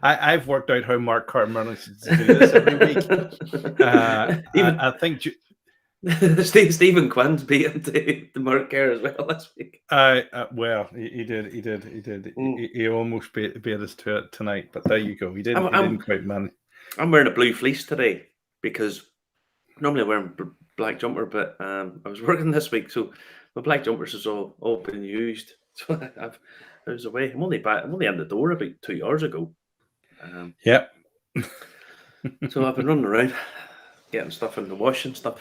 I've worked out how Mark Carmona should do this every week. Even I think Stephen Quinn's beat him to Mark Kerr as well this week. well, he did. He almost beat us to it tonight, but there you go. He didn't quite manage. I'm wearing a blue fleece today because normally I'm wearing black jumper, but I was working this week, so my black jumpers has all been used. So I was away. I'm only in the door about 2 hours ago. Yep. So I've been running around, getting stuff in the wash and stuff.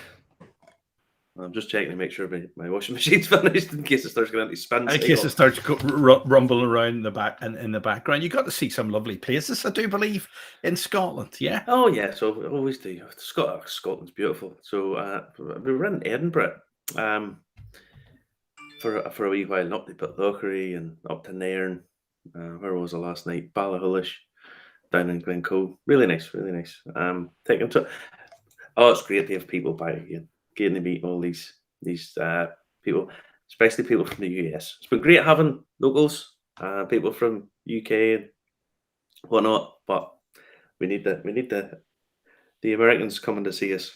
I'm just checking to make sure my washing machine's finished in case it starts going into spin cycle. In case it starts rumbling around in the background. You got to see some lovely places, I do believe, in Scotland. Yeah. Oh yeah, so I always do. Scotland's beautiful. So we were in Edinburgh for a wee while, and up to Pitlochry and up to Nairn. Where was I last night? Ballachulish, down in Glencoe. Really nice, really nice. Taking to. Oh, it's great to have people back again. Getting to meet all these people, especially people from the US. It's been great having locals, people from UK and whatnot. But we need the Americans coming to see us.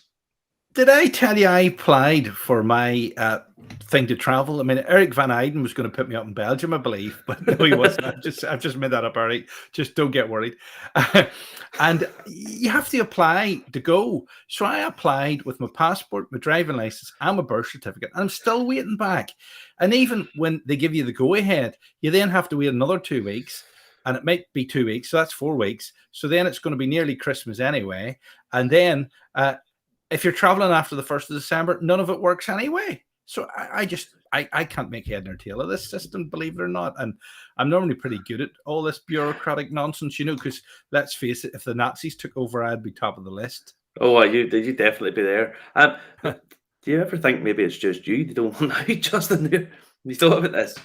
Did I tell you I applied for my thing to travel? I mean, Eric Van Eyden was going to put me up in Belgium, I believe, but no, he wasn't. I've just made that up, Eric. Just don't get worried. And you have to apply to go. So I applied with my passport, my driving license, and my birth certificate, and I'm still waiting back. And even when they give you the go-ahead, you then have to wait another 2 weeks. And it might be 2 weeks, so that's 4 weeks. So then it's going to be nearly Christmas anyway. And then if you're traveling after the 1st of December, none of it works anyway. So I can't make head nor tail of this system, believe it or not. And I'm normally pretty good at all this bureaucratic nonsense, because let's face it, if the Nazis took over, I'd be top of the list. Oh, you definitely be there. Do you ever think maybe it's just you? They don't want out, Justin. Have you thought about this?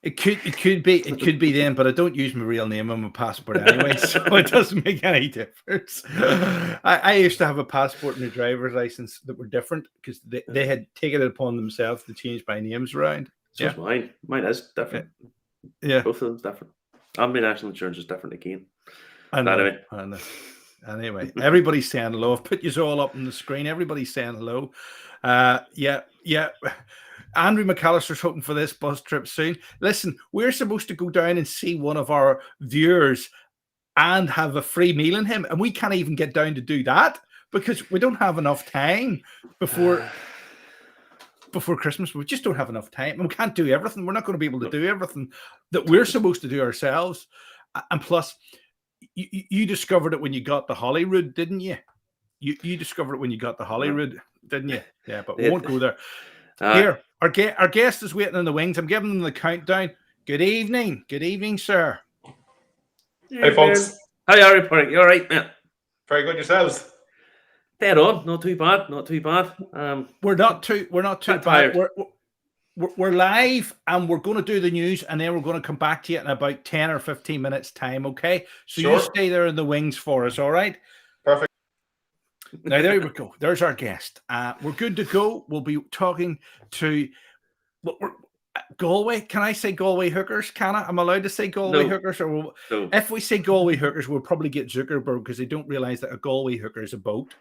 It could be them, but I don't use my real name on my passport anyway, so it doesn't make any difference. I used to have a passport and a driver's license that were different because they had taken it upon themselves to change my names around. So is mine. Mine is different. Yeah. Both of them's different. And my national insurance is different again. I know. Anyway, everybody's saying hello. I've put you all up on the screen. Everybody's saying hello. Yeah. Andrew McAllister's hoping for this bus trip soon. Listen, we're supposed to go down and see one of our viewers and have a free meal in him, and we can't even get down to do that because we don't have enough time before Christmas. We just don't have enough time, and we can't do everything. We're not going to be able to do everything that we're supposed to do ourselves. And plus, you discovered it when you got the Holyrood, didn't you? You discovered it when you got the Holyrood, didn't you? Yeah, but we won't go there. Here, our guest is waiting in the wings. I'm giving them the countdown. Good evening, sir. Hey, folks. Hi, Harry. You all right, man? Very good yourselves. Dead on. Not too bad. We're not too bad. We're live, and we're going to do the news, and then we're going to come back to you in about 10 or 15 minutes time. Okay, so sure. You stay there in the wings for us. All right. Perfect. Now, there we go. There's our guest. We're good to go. We'll be talking to Galway. Can I say Galway hookers? I'm allowed to say Galway hookers? Or no. If we say Galway hookers, we'll probably get Zuckerberg because they don't realize that a Galway hooker is a boat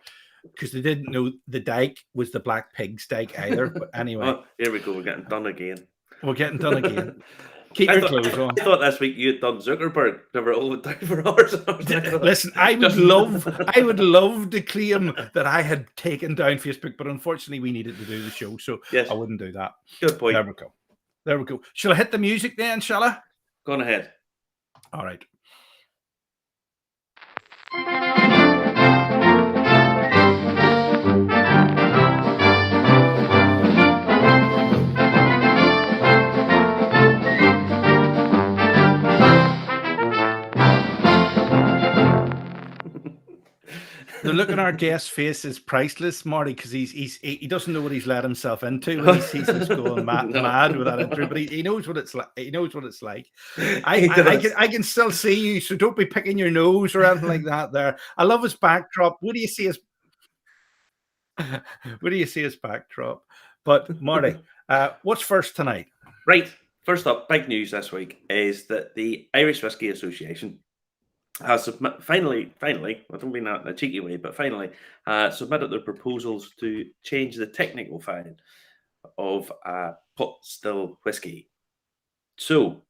because they didn't know the dike was the Black Pig's dike either. But anyway. Here we go. We're getting done again. Keep your clothes on. I thought this week you had done Zuckerberg. They were all down for hours. Listen, I would love to claim that I had taken down Facebook, but unfortunately we needed to do the show, so yes. I wouldn't do that. Good point. There we go. Shall I hit the music then, shall I? Go on ahead. All right. The look on our guest's face is priceless, Marty, because he doesn't know what he's let himself into when he sees us going mad with that intro, but he knows what it's like. He knows what it's like. I can still see you, so don't be picking your nose or anything like that. There, I love his backdrop. What do you see his backdrop? But Marty, what's first tonight? Right. First up, big news this week is that the Irish Whiskey Association has finally, I don't mean that in a cheeky way, but finally submitted their proposals to change the technical file of pot still whiskey. So,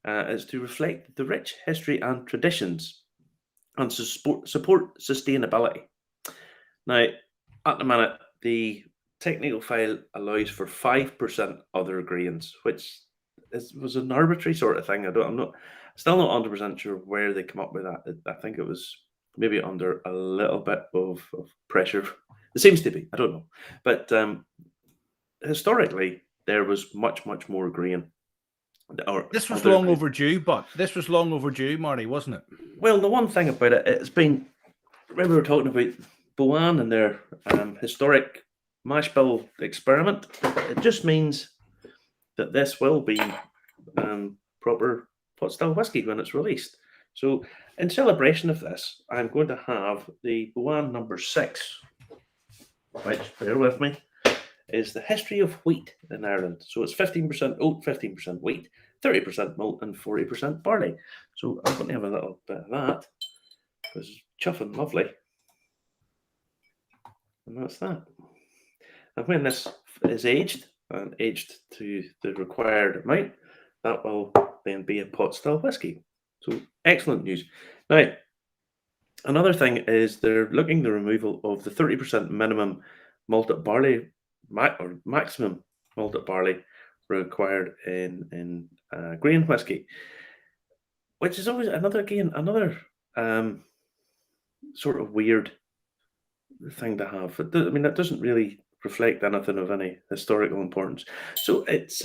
it's to reflect the rich history and traditions and support sustainability. Now, at the minute, the technical file allows for 5% other grains, which was an arbitrary sort of thing. I'm not still not 100% sure where they come up with that. I think it was maybe under a little bit of pressure. It seems to be. I don't know, but historically there was much more grain. This was long overdue, but this was long overdue, Marty, wasn't it? Well, the one thing about it, it's been. Remember we were talking about Boan and their historic mash bill experiment. It just means that this will be proper pot still whiskey when it's released. So, in celebration of this, I'm going to have the Boan number 6, which, bear with me, is the history of wheat in Ireland. So it's 15% oat, 15% wheat, 30% malt, and 40% barley. So I'm going to have a little bit of that because it's chuffing lovely. And that's that. And when this is aged and aged to the required amount, that will then be a pot still whiskey. So excellent news. Now, another thing is they're looking the removal of the 30% minimum malted barley or maximum malted barley required in grain whiskey, which is always another sort of weird thing to have. I mean, that doesn't really reflect anything of any historical importance. So it's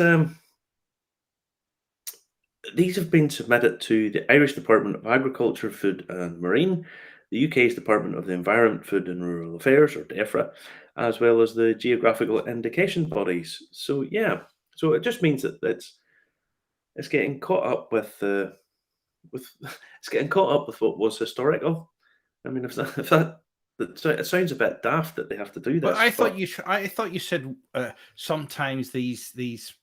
these have been submitted to the Irish Department of Agriculture, Food and Marine, the UK's Department of the Environment, Food and Rural Affairs, or DEFRA, as well as the geographical indication bodies. So yeah, so it just means that it's getting caught up with it's getting caught up with what was historical. I mean, it sounds a bit daft that they have to do this. But I thought you said sometimes these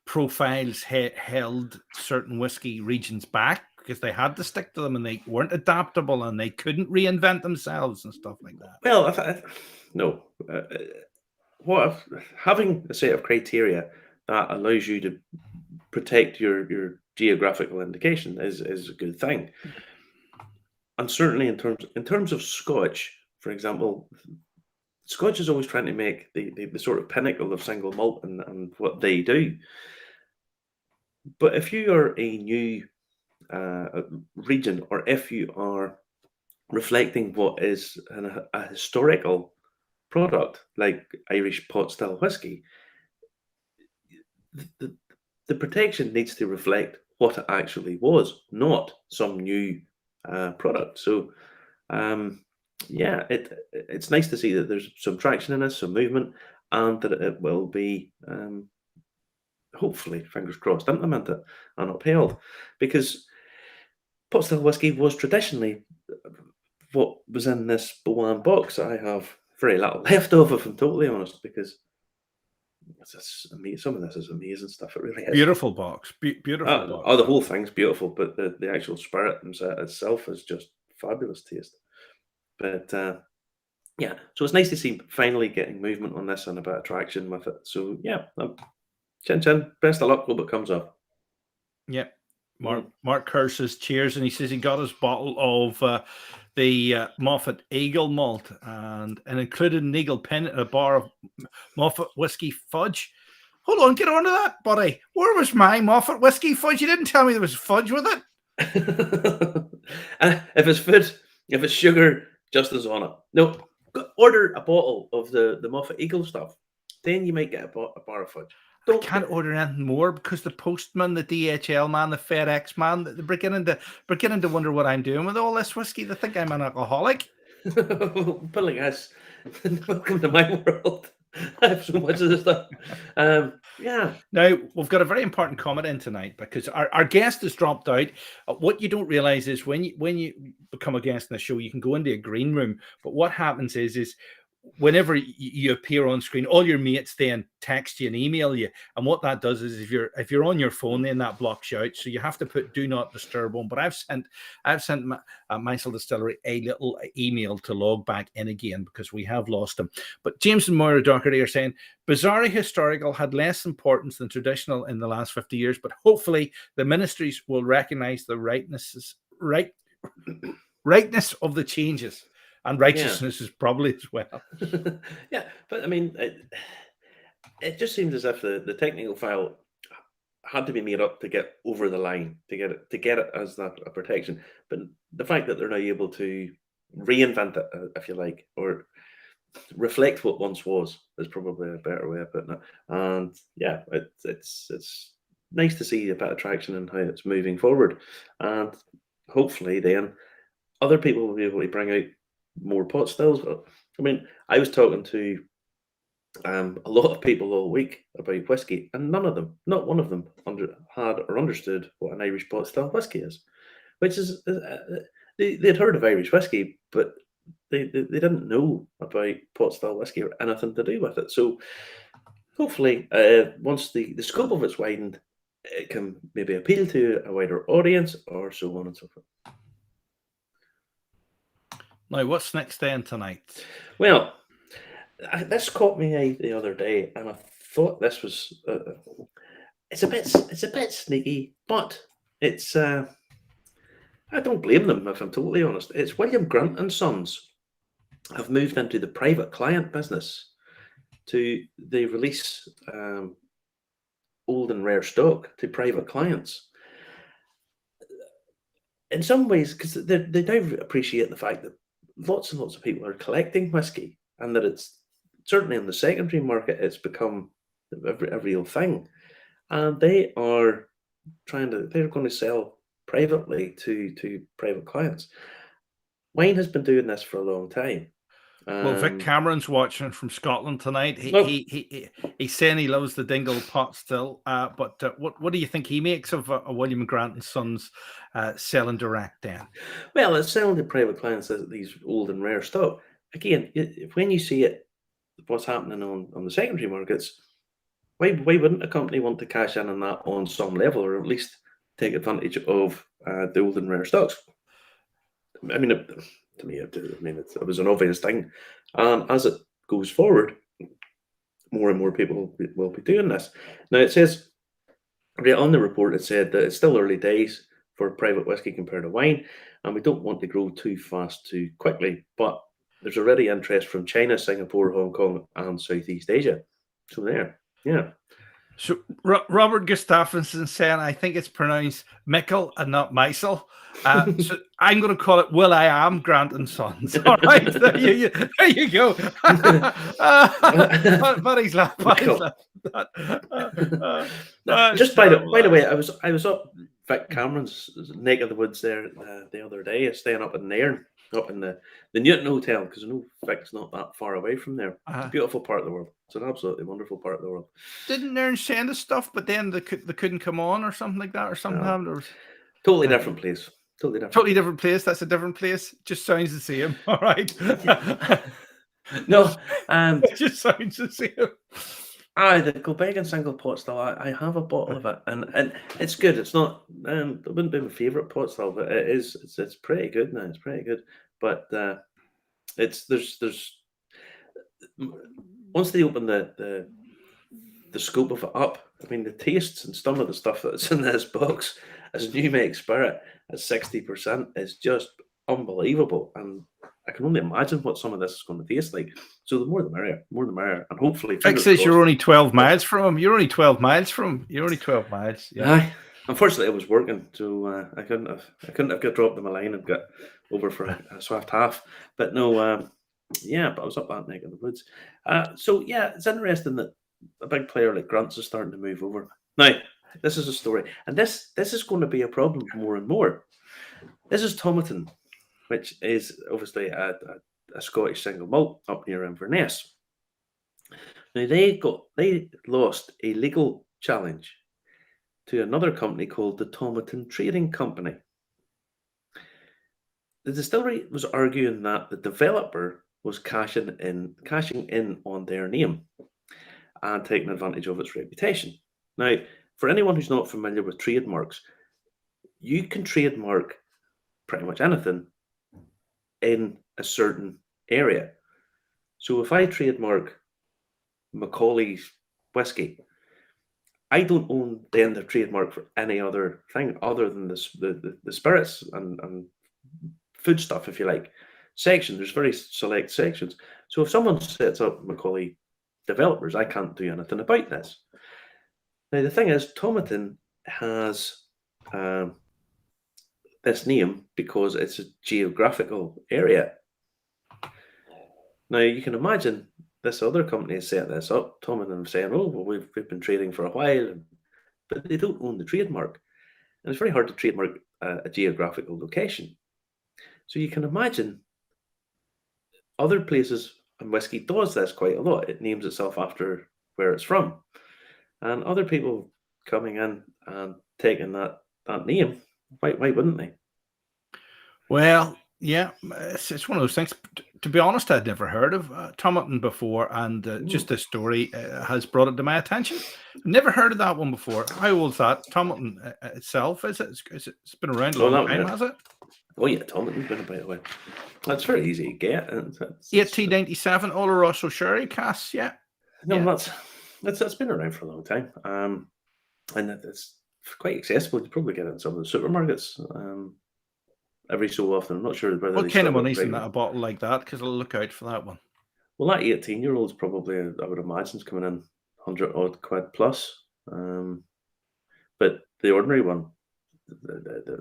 profiles held certain whiskey regions back because they had to stick to them and they weren't adaptable and they couldn't reinvent themselves and stuff like that. Well, no. Having a set of criteria that allows you to protect your geographical indication is a good thing. And certainly in terms of Scotch, for example, Scotch is always trying to make the sort of pinnacle of single malt and what they do. But if you are a new region, or if you are reflecting what is a historical product like Irish pot still whiskey, the protection needs to reflect what it actually was, not some new product. So, yeah, it's nice to see that there's some traction in this, some movement, and that it will be, hopefully, fingers crossed, implemented and upheld. Because pot still whiskey was traditionally what was in this Boan box. I have very little left of, if I'm totally honest, because some of this is amazing stuff. It really is. Beautiful box. Beautiful box. Oh, the whole thing's beautiful, but the actual spirit itself is just fabulous taste. But yeah, so it's nice to see finally getting movement on this and a bit of traction with it. So yeah, chin chin, best of luck. Hope it comes off. Yeah. Mark curses cheers, and he says he got his bottle of the Moffat Eagle malt and included an eagle pin and a bar of Moffat whiskey fudge. Hold on, get on to that, buddy. Where was my Moffat whiskey fudge? You didn't tell me there was fudge with it. If it's food, if it's sugar, just as on it. No, order a bottle of the Moffat Eagle stuff. Then you might get a bar of fudge. I can't order anything more because the postman, the DHL man, the FedEx man, they're beginning to wonder what I'm doing with all this whiskey. They think I'm an alcoholic. But like this, welcome to my world. I have so much of this stuff. Yeah. Now, we've got a very important comment in tonight because our guest has dropped out. What you don't realize is when you become a guest in the show, you can go into a green room. But what happens is whenever you appear on screen, all your mates then text you and email you. And what that does is if you're on your phone, then that blocks you out. So you have to put do not disturb on. But I've sent MICIL Distillery a little email to log back in again because we have lost them. But James and Moira Doherty are saying bizarre historical had less importance than traditional in the last 50 years, but hopefully the ministries will recognize the rightness of the changes. And righteousness is probably as well. Yeah, but I mean, it just seems as if the technical file had to be made up to get over the line, to get it as that a protection. But the fact that they're now able to reinvent it, if you like, or reflect what once was, is probably a better way of putting it. And yeah, it's nice to see a bit of traction in how it's moving forward, and hopefully then other people will be able to bring out more pot stills. I mean, I was talking to a lot of people all week about whiskey, and none of them, not one of them, had or understood what an Irish pot still whiskey is. Which is they'd heard of Irish whiskey, but they didn't know about pot still whiskey or anything to do with it. So hopefully, once the scope of it's widened, it can maybe appeal to a wider audience, or so on and so forth. Now, what's next then tonight? Well, this caught me the other day, and I thought this was it's a bit sneaky, but it's I don't blame them, if I'm totally honest. It's William Grant and Sons have moved into the private client business. They release old and rare stock to private clients. In some ways, because they now appreciate the fact that lots and lots of people are collecting whiskey, and that it's certainly in the secondary market, it's become a real thing. And they're going to sell privately to private clients. Wayne has been doing this for a long time. Well, Vic Cameron's watching from Scotland tonight. He's saying he loves the Dingle pot still. But what do you think he makes of William Grant and Sons selling direct then? Well, it's selling to private clients these old and rare stock. Again, when you see it, what's happening on the secondary markets, why wouldn't a company want to cash in on that on some level, or at least take advantage of the old and rare stocks? I mean, to me, it was an obvious thing. And as it goes forward, more and more people will be doing this. Now, it says, on the report, it said that it's still early days for private whiskey compared to wine, and we don't want to grow too fast too quickly. But there's already interest from China, Singapore, Hong Kong, and Southeast Asia. So there, yeah. So Robert Gustafsson saying, I think it's pronounced MICIL and not MICIL. So I'm going to call it Will I Am Grant and Sons. All right, there you go. But he's laughing. Just by the way, I was up Vic Cameron's neck of the woods there the other day, staying up in Nairn, up in the Newton Hotel, because I know Vic's not that far away from there. It's a beautiful part of the world. It's an absolutely wonderful part of the world. Didn't Nairn send us stuff, but then they couldn't come on or something like that, or something happened? Or totally different place. Totally different place. That's a different place. Just sounds the same. All right. No, it just sounds the same. The Gulbenkian single pot still. I have a bottle of it, and it's good. It's not. It wouldn't be my favorite pot still, but it is. It's pretty good now. It's pretty good. But there's once they open the scope of it up, I mean, the tastes and some of the stuff that's in this box as New Make Spirit at 60% is just unbelievable, and I can only imagine what some of this is going to taste like. So the more the merrier, and hopefully. Vic says you're only 12 miles from him. You're only 12 miles from him. You're only 12 miles. Yeah. Aye. Unfortunately, I was working, so I couldn't have got dropped in my line and got over for a swift half. But no, but I was up that neck of the woods. So yeah, it's interesting that a big player like Grant's is starting to move over. Now, this is a story, and this is going to be a problem more and more. This is Tomatin, which is obviously a Scottish single malt up near Inverness. Now they lost a legal challenge to another company called the Tomatin Trading Company. The distillery was arguing that the developer was cashing in on their name and taking advantage of its reputation. Now, for anyone who's not familiar with trademarks, you can trademark pretty much anything in a certain area. So if I trademark Macaulay's whiskey, I don't own then the trademark for any other thing other than the spirits and food stuff, if you like. Section, there's very select sections. So if someone sets up Macaulay developers, I can't do anything about this. Now the thing is, Tomatin has this name because it's a geographical area. Now you can imagine this other company has set this up. Tomatin saying, "Oh, well, we've been trading for a while," but they don't own the trademark, and it's very hard to trademark a geographical location. So you can imagine other places, and whiskey does this quite a lot. It names itself after where it's from, and other people coming in and taking that name. Why wouldn't they? Well, yeah, it's one of those things. To be honest, I'd never heard of Tomatin before, and just this story has brought it to my attention. Never heard of that one before. How old's that? Tomatin itself, is it? It's been around a long time, has it? Oh yeah, Tomatin's been about a while. That's very easy to get. 1897, Oloroso sherry casks, yeah. No, yeah. That's been around for a long time, and it's quite accessible. You probably get it in some of the supermarkets every so often. I'm not sure whether. What kind of money's in a bottle like that? Because I'll look out for that one. Well, that 18-year-old's probably, I would imagine, is coming in 100 odd quid plus. But the ordinary one,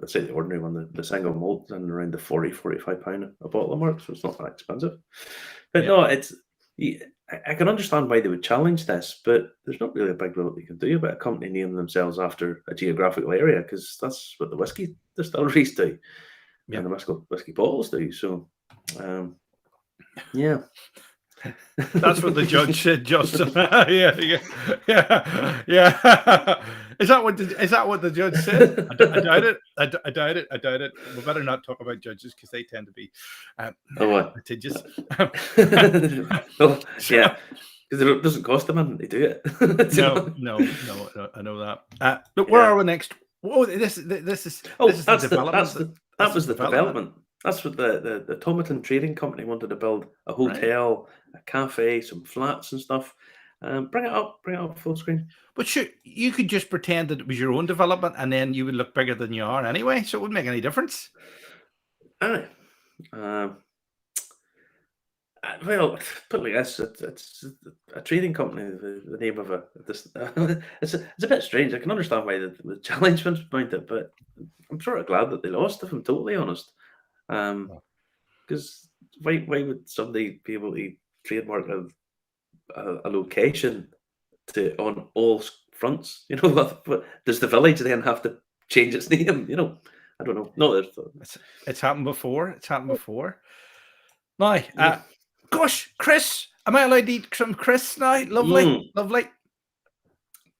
let's say the ordinary one, the single malt, and around the 40-45 pound a bottle mark, so it's not that expensive. But no, I can understand why they would challenge this, but there's not really a big deal that they can do about a company naming themselves after a geographical area, because that's what the whiskey distilleries do, and the whiskey bottles do. So, yeah. That's what the judge said, Justin. yeah. Is that what the judge said? I doubt it. I doubt it. We better not talk about judges because they tend to be litigious. Well, yeah, because it doesn't cost them anything to do it. No, I know that. Look, where are we next? Oh, this is the development. That was the development. That's what the Tomatin Trading Company wanted to build: a hotel, a cafe, some flats and stuff. Bring it up full screen. But sure, you could just pretend that it was your own development, and then you would look bigger than you are anyway, so it wouldn't make any difference. Aye. Well, put it like this: it's a trading company. The name of it's a bit strange. I can understand why the challenge was mounted, but I'm sort of glad that they lost. If I'm totally honest. Because why would somebody be able to trademark a location on all fronts? You know, but does the village then have to change its name? You know, I don't know. No, it's happened before. Now, gosh, Chris, am I allowed to eat some Chris now? Lovely.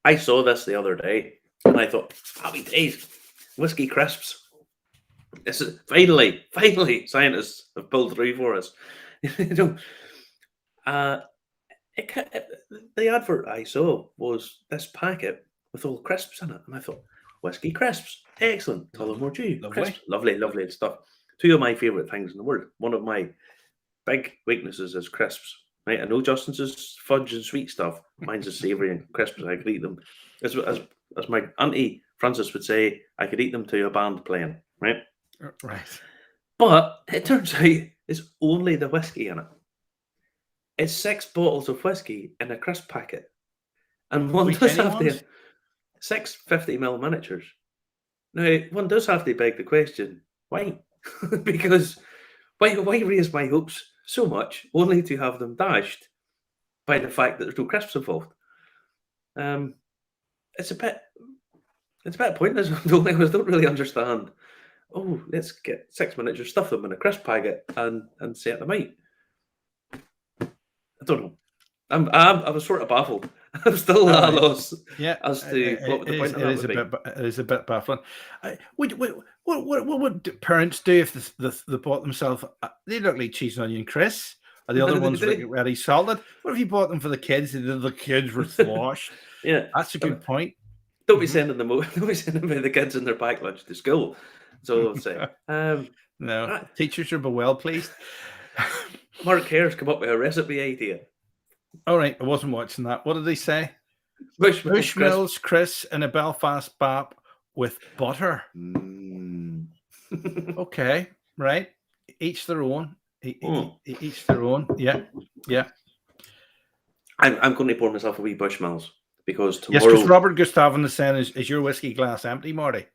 I saw this the other day, and I thought, happy days, whiskey crisps. This is finally, scientists have pulled through for us. You know, the advert I saw was this packet with all crisps in it, and I thought, whiskey crisps, excellent. Tullamore Dew, crisps, lovely stuff. Two of my favourite things in the world. One of my big weaknesses is crisps. Right, I know Justin's is fudge and sweet stuff. Mine's is savoury and crisps. I could eat them, as my auntie Frances would say, I could eat them to a band playing. Right. But it turns out it's only the whiskey in it. It's 6 bottles of whiskey in a crisp packet. And one does have to have 6 50ml miniatures. Now, one does have to beg the question, why? Because why raise my hopes so much only to have them dashed by the fact that there's no crisps involved? It's a bit pointless. I don't really understand. Oh, let's get 6 miniatures, stuff them in a crisp packet, and set them out. I don't know. I was sort of baffled. I'm still at a loss as to what the point of that would be. It is a bit baffling. What would parents do if they bought themselves? They look like cheese and onion crisps. Are the other ones ready salted? What if you bought them for the kids? The kids were sloshed. Yeah, That's a good point. Don't be sending them. Don't be sending the kids in their packed lunch to school. So I'll say. No, teachers will be well pleased. Mark Hare's come up with a recipe idea. All right, I wasn't watching that. What did they say? Bushmills Chris in a Belfast bap with butter. Okay, right. Each their own. Each their own. Yeah. I'm going to pour myself a wee Bushmills because tomorrow. Yes, because Robert Gustafson is saying, "Is your whiskey glass empty, Marty?"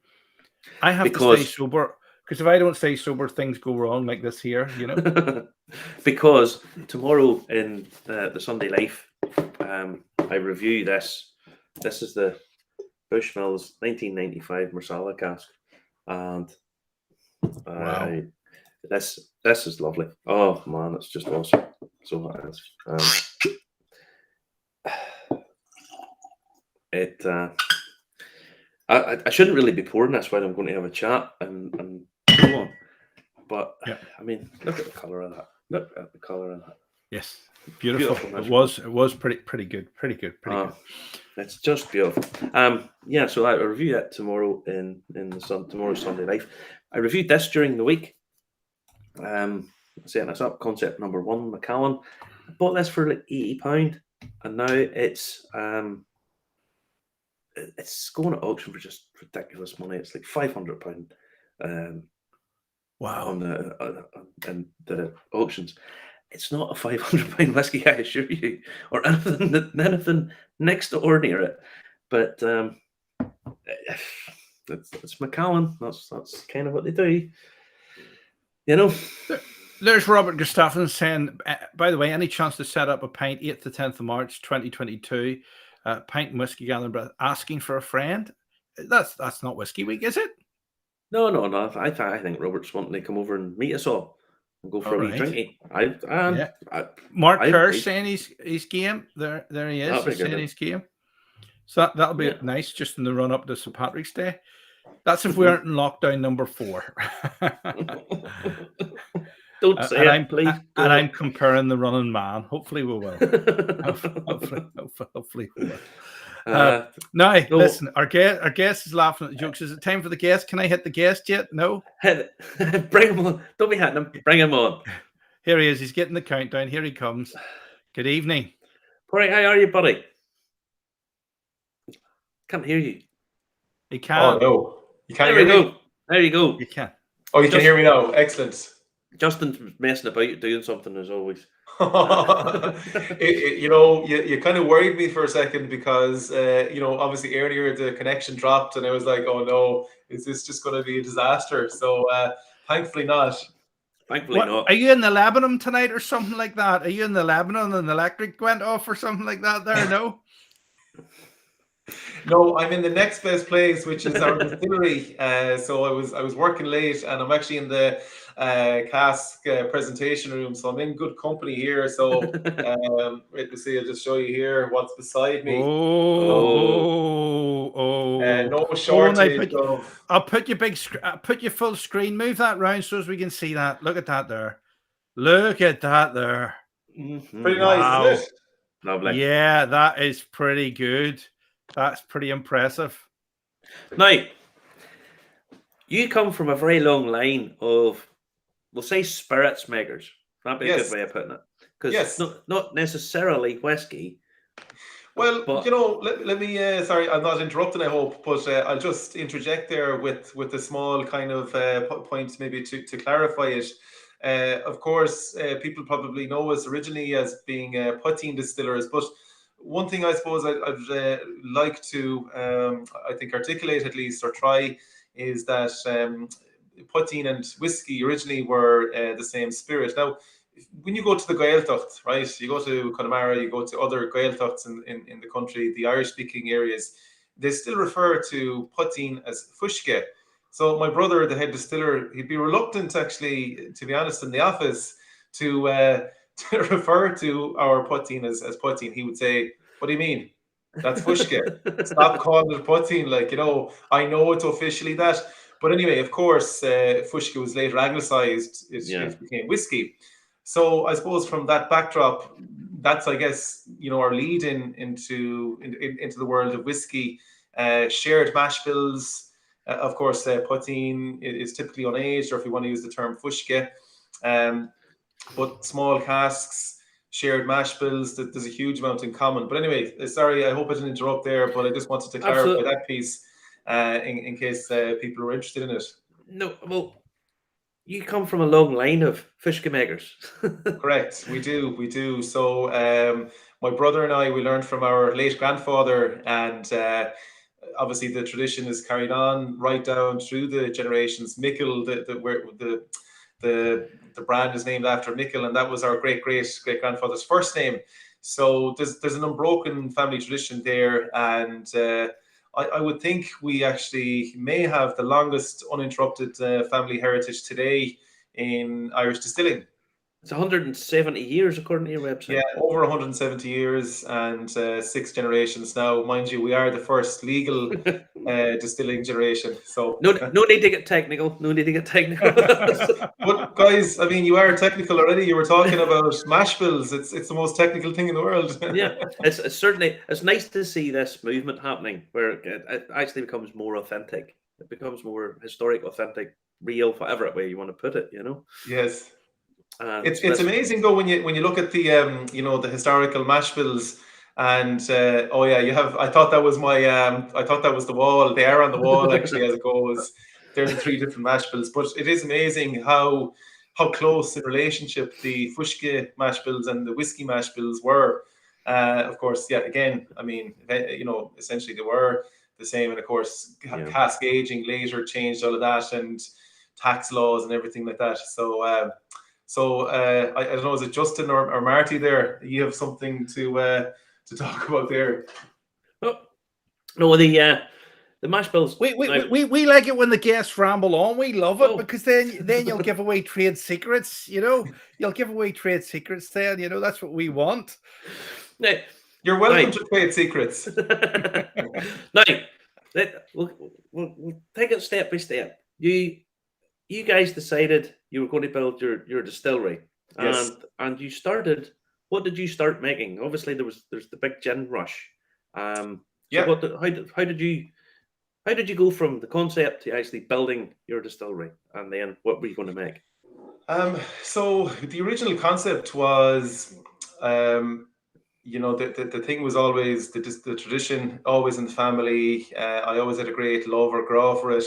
I have to stay sober because if I don't stay sober, things go wrong like this here. You know. Because tomorrow in the Sunday Life, I review this. This is the Bushmills 1995 Marsala cask, and wow, this is lovely. Oh man, it's just awesome. So that is. I shouldn't really be pouring this while I'm going to have a chat and so on. But I mean, look at the colour of that. Look at the colour of that. Yes, beautiful. It was pretty good. Pretty good. It's just beautiful. So I review that tomorrow in tomorrow's Sunday Life. I reviewed this during the week. Setting this up, concept number 1, Macallan. I bought this for like £80, and now it's going at auction for just ridiculous money. It's like £500. Wow! On the auctions. It's not a £500 whiskey, I assure you, or anything next door near it. But it's Macallan. That's kind of what they do, you know. There's Robert Gustafson saying, by the way, any chance to set up a pint 8th to 10th of March 2022, pint and whiskey gathering, but asking for a friend? That's not whiskey week, is it? No. I think Robert's wanting to come over and meet us all and go for a wee drinky. Mark Kerr saying he's game. There he is. He's saying he's game. So that'll be nice just in the run up to St. Patrick's Day. That's if we aren't in lockdown number 4. Don't say it, please. And I'm comparing the running man. Hopefully we will. Hopefully we will. Listen, our guest is laughing at the jokes. Is it time for the guest? Can I hit the guest yet? No? Bring him on. Don't be hitting him. Bring him on. Here he is. He's getting the countdown. Here he comes. Good evening. Pádraic, how are you, buddy? Can't hear you. He can't. Oh, no. You can't hear me? There you go. You can. Oh, you can hear me now. Excellent. Justin's messing about, doing something as always. You kind of worried me for a second because, obviously earlier the connection dropped and I was like, oh no, is this just going to be a disaster? So thankfully not. Thankfully not. Are you in the Lebanon tonight or something like that? Are you in the Lebanon and the electric went off or something like that there? No? No, I'm in the next best place, which is our distillery. So I was working late and I'm actually in the cask presentation room, so I'm in good company here. So wait to see, I'll just show you here what's beside me. No shortage of. I'll put your full screen. Move that round so as we can see that. Look at that there. Look at that there. Pretty nice, isn't it? Lovely. Yeah, that is pretty good. That's pretty impressive. Now, you come from a very long line of, we'll say, spirits makers. That'd be a good way of putting it. Because not necessarily whiskey. Well, let me, sorry, I'm not interrupting, I hope, but I'll just interject there with a small kind of point maybe to clarify it. Of course, people probably know us originally as being poteen distillers, but one thing I suppose I'd like to, I think, articulate at least or try is that poteen and whiskey originally were the same spirit. Now, when you go to the Gaeltacht, right, you go to Connemara, you go to other Gaeltachts in the country, the Irish-speaking areas, they still refer to poteen as fushke. So my brother, the head distiller, he'd be reluctant, actually, to be honest, in the office to refer to our poteen as poteen. He would say, "What do you mean? That's fushke. Stop calling it poteen. I know it's officially that." But anyway, of course, fushke was later anglicized. It became whiskey. So I suppose from that backdrop, that's, I guess, our lead into the world of whiskey. Shared mash bills, of course, poteen is typically unaged, or if you want to use the term fushke, but small casks, shared mash bills, there's a huge amount in common. But anyway, sorry, I hope I didn't interrupt there, but I just wanted to clarify that piece in case people are interested in it. No, well, you come from a long line of fishke makers. Correct, we do. So my brother and I, we learned from our late grandfather, and obviously the tradition is carried on right down through the generations. MICIL, the brand is named after MICIL, and that was our great grandfather's first name. So there's an unbroken family tradition there, and I would think we actually may have the longest uninterrupted family heritage today in Irish distilling. It's 170 years, according to your website. Yeah, over 170 years and 6 generations now. Mind you, we are the first legal distilling generation. So no need to get technical. No need to get technical. But guys, I mean, you are technical already. You were talking about mash bills. It's the most technical thing in the world. Yeah, it's certainly, it's nice to see this movement happening where it actually becomes more authentic. It becomes more historic, authentic, real, whatever way you want to put it. Yes. It's amazing though when you look at the the historical mash bills, and I thought that was the wall. They are on the wall actually as it goes. There's the 3 different mash bills, but it is amazing how close in relationship the fushke mash bills and the whiskey mash bills were. Of course, yeah. Again, I mean, essentially they were the same, and of course, cask aging later changed all of that, and tax laws and everything like that. So. I don't know, is it Justin or Marty there? You have something to talk about there. No, the mash bills. We like it when the guests ramble on. We love it because then you'll give away trade secrets. You'll give away trade secrets. Then that's what we want. Now, you're welcome to trade secrets. Now, we'll take it step by step. You guys decided you were going to build your distillery, yes. and you started. What did you start making? Obviously, there's the big gin rush. So how did you go from the concept to actually building your distillery, and then what were you going to make? So the original concept was, the thing was always the tradition, always in the family. I always had a great love or grá for it.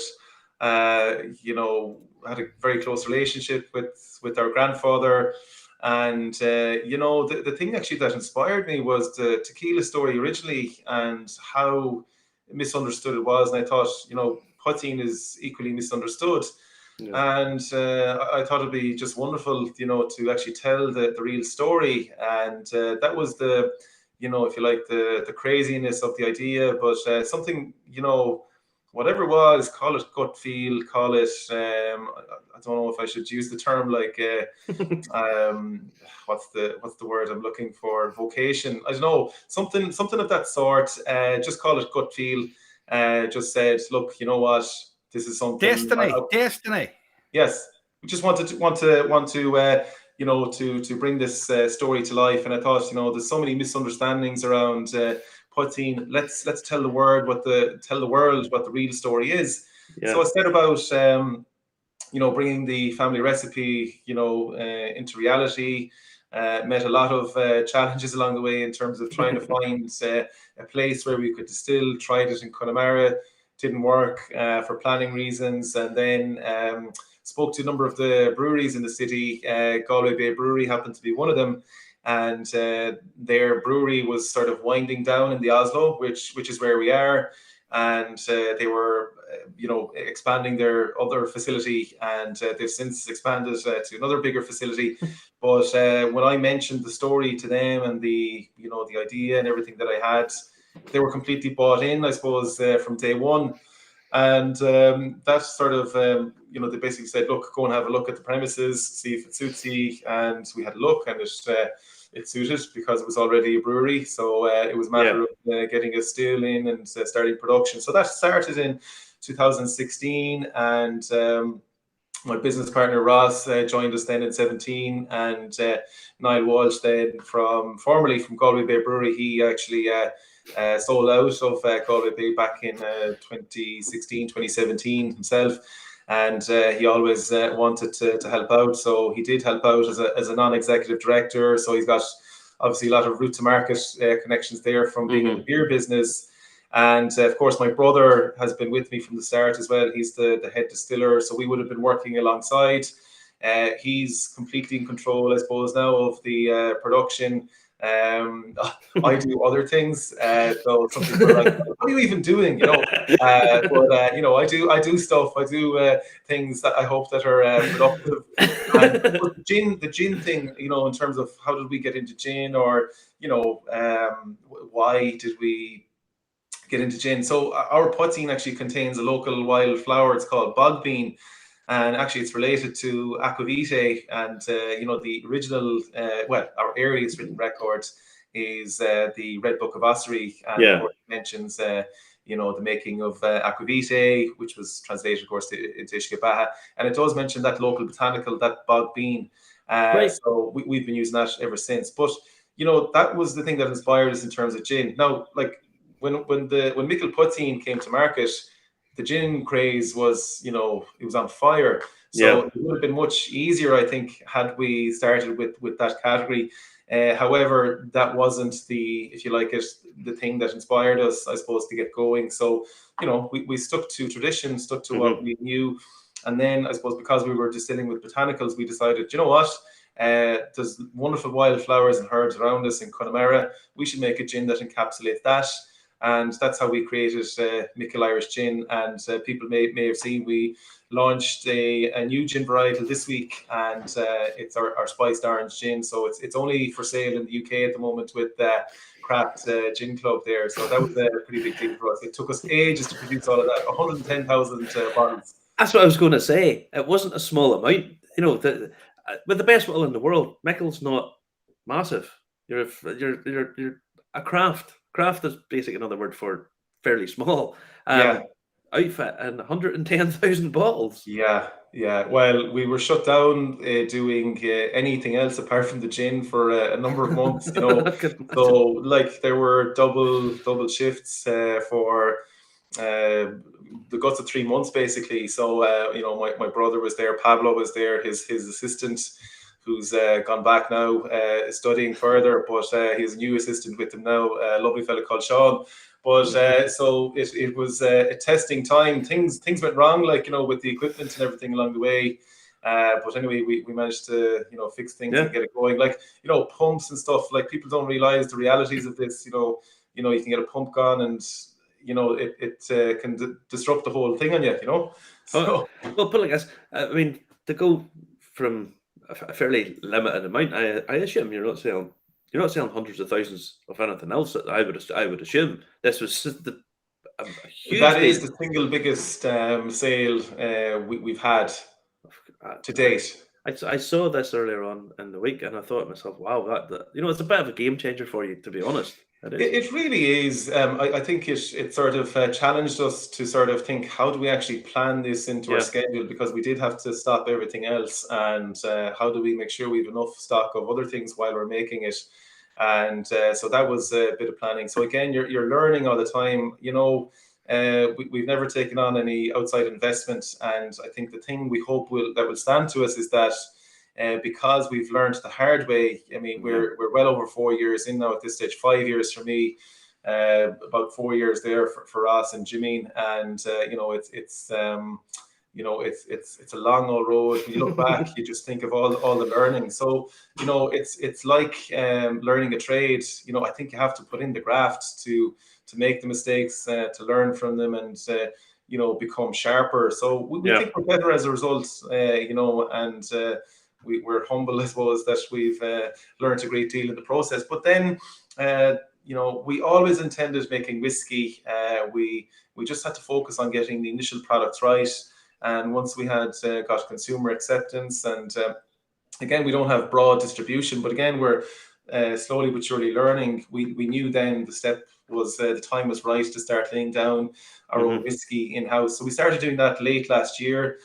Had a very close relationship with our grandfather, and the thing actually that inspired me was the tequila story originally and how misunderstood it was. And I thought, poteen is equally misunderstood. Yeah. And I thought it'd be just wonderful, to actually tell the real story. And that was the, if you like, the craziness of the idea, but something, whatever it was, call it gut feel, call it, I don't know if I should use the term like, what's the word I'm looking for? Vocation. I don't know, something of that sort. Just call it gut feel. Just said, look, you know what? This is something. Destiny. Yes, we just want to bring this story to life. And I thought, there's so many misunderstandings around poteen. Let's tell the world what the real story is. Yeah. So I said about bringing the family recipe into reality. Met a lot of challenges along the way in terms of trying to find a place where we could distill. Tried it in Connemara, didn't work for planning reasons, and then spoke to a number of the breweries in the city. Galway Bay Brewery happened to be one of them. And their brewery was sort of winding down in the Oslo, which is where we are, and they were, expanding their other facility, and they've since expanded to another bigger facility. But when I mentioned the story to them and the idea and everything that I had, they were completely bought in, I suppose, from day one. And that sort of, they basically said, look, go and have a look at the premises, see if it suits you. And we had a look, and it suited because it was already a brewery. So it was a matter of getting a still in and starting production. So that started in 2016. And my business partner Ross joined us then in 2017, and Niall Walsh then formerly from Galway Bay Brewery, he actually sold out of Galway Bay back in 2016, 2017 himself. And he always wanted to help out, so he did help out as a non-executive director. So he's got obviously a lot of route to market connections there from being in the beer business. And of course, my brother has been with me from the start as well. He's the head distiller, so we would have been working alongside. He's completely in control, I suppose, now of the production. I do other things. So some people are like, "What are you even doing?" But I do stuff. I do things that I hope that are productive. But the gin thing, in terms of how did we get into gin, or why did we get into gin? So our poteen actually contains a local wild flower. It's called bog bean. And actually, it's related to aquavitae, and the original, our earliest written record is the Red Book of Ossory, and of course it mentions the making of aquavitae, which was translated, of course, into Ishkabaha, and it does mention that local botanical, that bog bean. So we've been using that ever since. But that was the thing that inspired us in terms of gin. Now, like when MICIL poteen came to market, the gin craze was, it was on fire. So it would have been much easier, I think, had we started with that category. However, that wasn't the thing that inspired us, I suppose, to get going. So, we stuck to tradition, stuck to what we knew. And then I suppose because we were distilling with botanicals, we decided, you know what? There's wonderful wildflowers and herbs around us in Connemara. We should make a gin that encapsulates that. And that's how we created MICIL Irish Gin. And people may have seen we launched a new gin varietal this week, and it's our spiced orange gin. So it's only for sale in the UK at the moment with Craft Gin Club there. So that was a pretty big deal for us. It took us ages to produce all of that, 110,000 bottles. That's what I was going to say. It wasn't a small amount. With the best will in the world, MICIL's not massive. You're a craft. Craft is basically another word for fairly small. Outfit and 110,000 bottles. Yeah. Well, we were shut down doing anything else apart from the gin for a number of months. So there were double shifts for the guts of 3 months basically. So my brother was there, Pablo was there, his assistant, who's gone back now studying further, but he's a new assistant with him now, a lovely fellow called Sean. But so it was a testing time. Things went wrong, with the equipment and everything along the way. But anyway, we managed to fix things and get it going. Pumps and stuff. People don't realize the realities of this. You can get a pump gone, and it can disrupt the whole thing on you. So, well, put it like this. I mean, to go from a fairly limited amount, I assume you're not selling hundreds of thousands of anything else. I would assume this was a huge. That is the single biggest sale we've had to date. I saw this earlier on in the week, and I thought to myself, "Wow, that it's a bit of a game changer for you, to be honest." It really is. I think it sort of challenged us to sort of think, how do we actually plan this into our schedule? Because we did have to stop everything else, and how do we make sure we have enough stock of other things while we're making it? And so that was a bit of planning. So again, you're learning all the time. We've never taken on any outside investment, and I think the thing we hope that will stand to us is that. Because we've learned the hard way. I mean, we're well over 4 years in now at this stage. 5 years for me, about 4 years there for Ross and Jimmy, and it's a long old road. When you look back, you just think of all the learning. So it's like learning a trade. I think you have to put in the graft to make the mistakes, to learn from them, and become sharper. So we think we're better as a result. And we're humble, I suppose, that we've learned a great deal in the process. But then, we always intended making whiskey. We just had to focus on getting the initial products right. And once we had got consumer acceptance, and again, we don't have broad distribution, but again, we're slowly but surely learning. We knew then the time was right to start laying down our own whiskey in-house. So we started doing that late last year.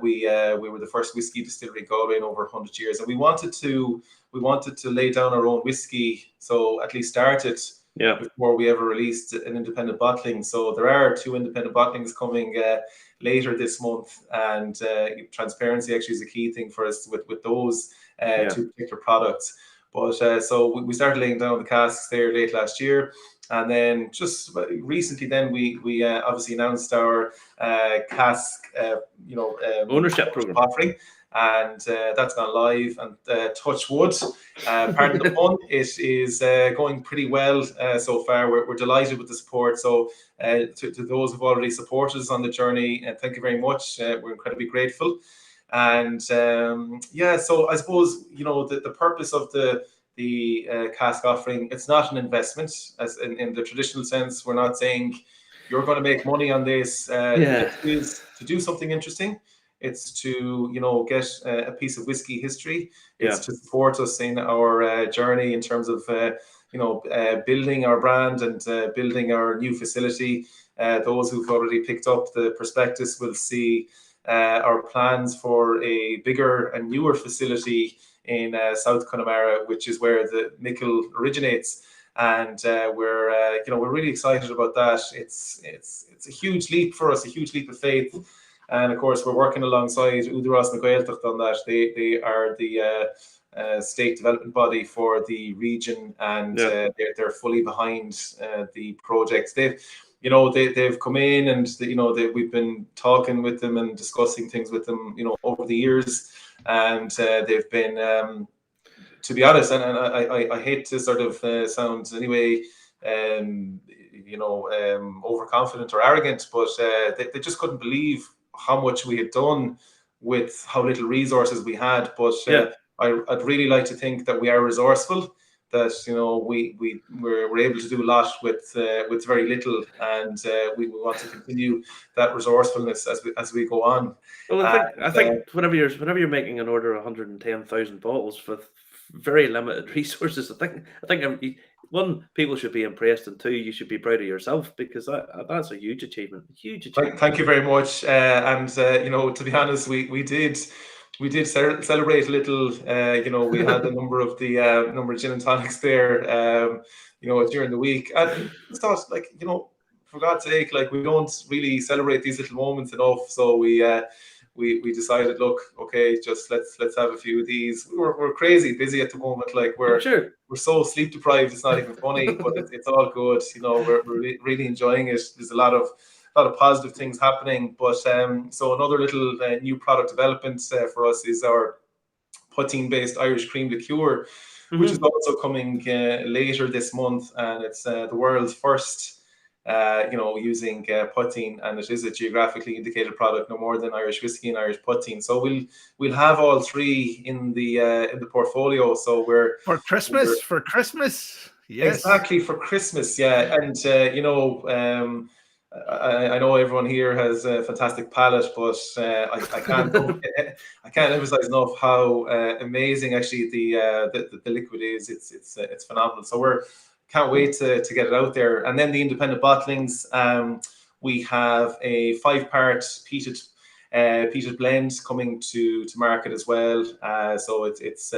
We were the first whiskey distillery in Galway in over 100 years, and we wanted to lay down our own whiskey, so at least start it before we ever released an independent bottling. So there are 2 independent bottlings coming later this month, and transparency actually is a key thing for us with those 2 particular products. But so we started laying down the casks there late last year, and then just recently, then we obviously announced our cask, ownership program offering, and that's gone live. And touch wood, pardon the pun, it is going pretty well so far. We're delighted with the support. So to those who've already supported us on the journey, thank you very much. We're incredibly grateful. And so I suppose the purpose of the cask offering, it's not an investment as in the traditional sense. We're not saying you're going to make money on this. It is to do something interesting. It's to get a piece of whiskey history. It's to support us in our journey in terms of building our brand and building our new facility. Those who've already picked up the prospectus will see our plans for a bigger and newer facility in South Connemara, which is where the MICIL originates, and we're really excited about that. It's a huge leap for us, a huge leap of faith, and of course we're working alongside Údarás na Gaeltacht on that. They are the state development body for the region, and they're fully behind the projects. They've come in, and we've been talking with them and discussing things with them over the years, and they've been to be honest, and I hate to sort of sound anyway overconfident or arrogant, but they just couldn't believe how much we had done with how little resources we had. But I'd really like to think that we are resourceful, that we're able to do a lot with very little, and we want to continue that resourcefulness as we go on. Well, I think whenever you're making an order of 110,000 bottles with very limited resources, I think people should be impressed, and 2, you should be proud of yourself, because that's a huge achievement. Thank you very much. And to be honest, we did celebrate a little. We had a number of gin and tonics there, during the week. And it's not for God's sake, we don't really celebrate these little moments enough. So we decided, look, okay, just let's have a few of these. We're crazy busy at the moment. We're so sleep deprived, it's not even funny, but it's all good. We're really enjoying it. There's a lot of positive things happening. But so another little new product development for us is our poteen-based Irish cream liqueur, which is also coming later this month, and it's the world's first using poteen, and it is a geographically indicated product, no more than Irish whiskey and Irish poteen. So we'll have all 3 in the portfolio. So we're for Christmas. Yes, exactly, for Christmas. Yeah, and I know everyone here has a fantastic palate, but I can't emphasize enough how amazing actually the liquid is. It's phenomenal. So can't wait to get it out there. And then the independent bottlings, we have a 5-part peated blend coming to market as well. So it's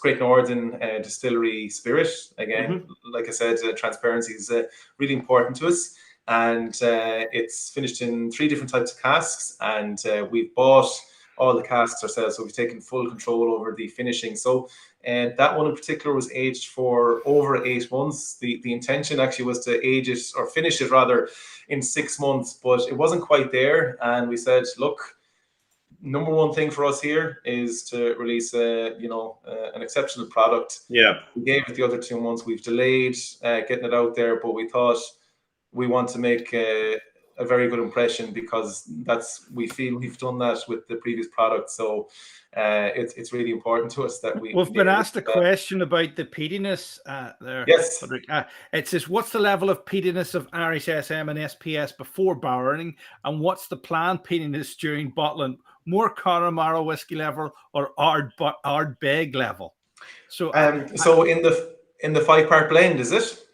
Great Northern Distillery Spirit. Again, like I said, transparency is really important to us. And it's finished in 3 different types of casks, and we've bought all the casks ourselves, so we've taken full control over the finishing. So that one in particular was aged for over 8 months. The intention actually was to age it, or finish it rather, in 6 months, but it wasn't quite there. And we said, look, number one thing for us here is to release an exceptional product. Yeah, we gave it the other 2 months. We've delayed getting it out there, but we thought we want to make a very good impression, because we feel we've done that with the previous product. So it's really important to us that we've been asked a question about the peatiness there. Yes. Pádraic. It says, what's the level of peatiness of Irish SM and SPS before barreling, and what's the planned peatiness during bottling? More Connemara whiskey level or Ardbeg level? So so in the 5-part blend, is it?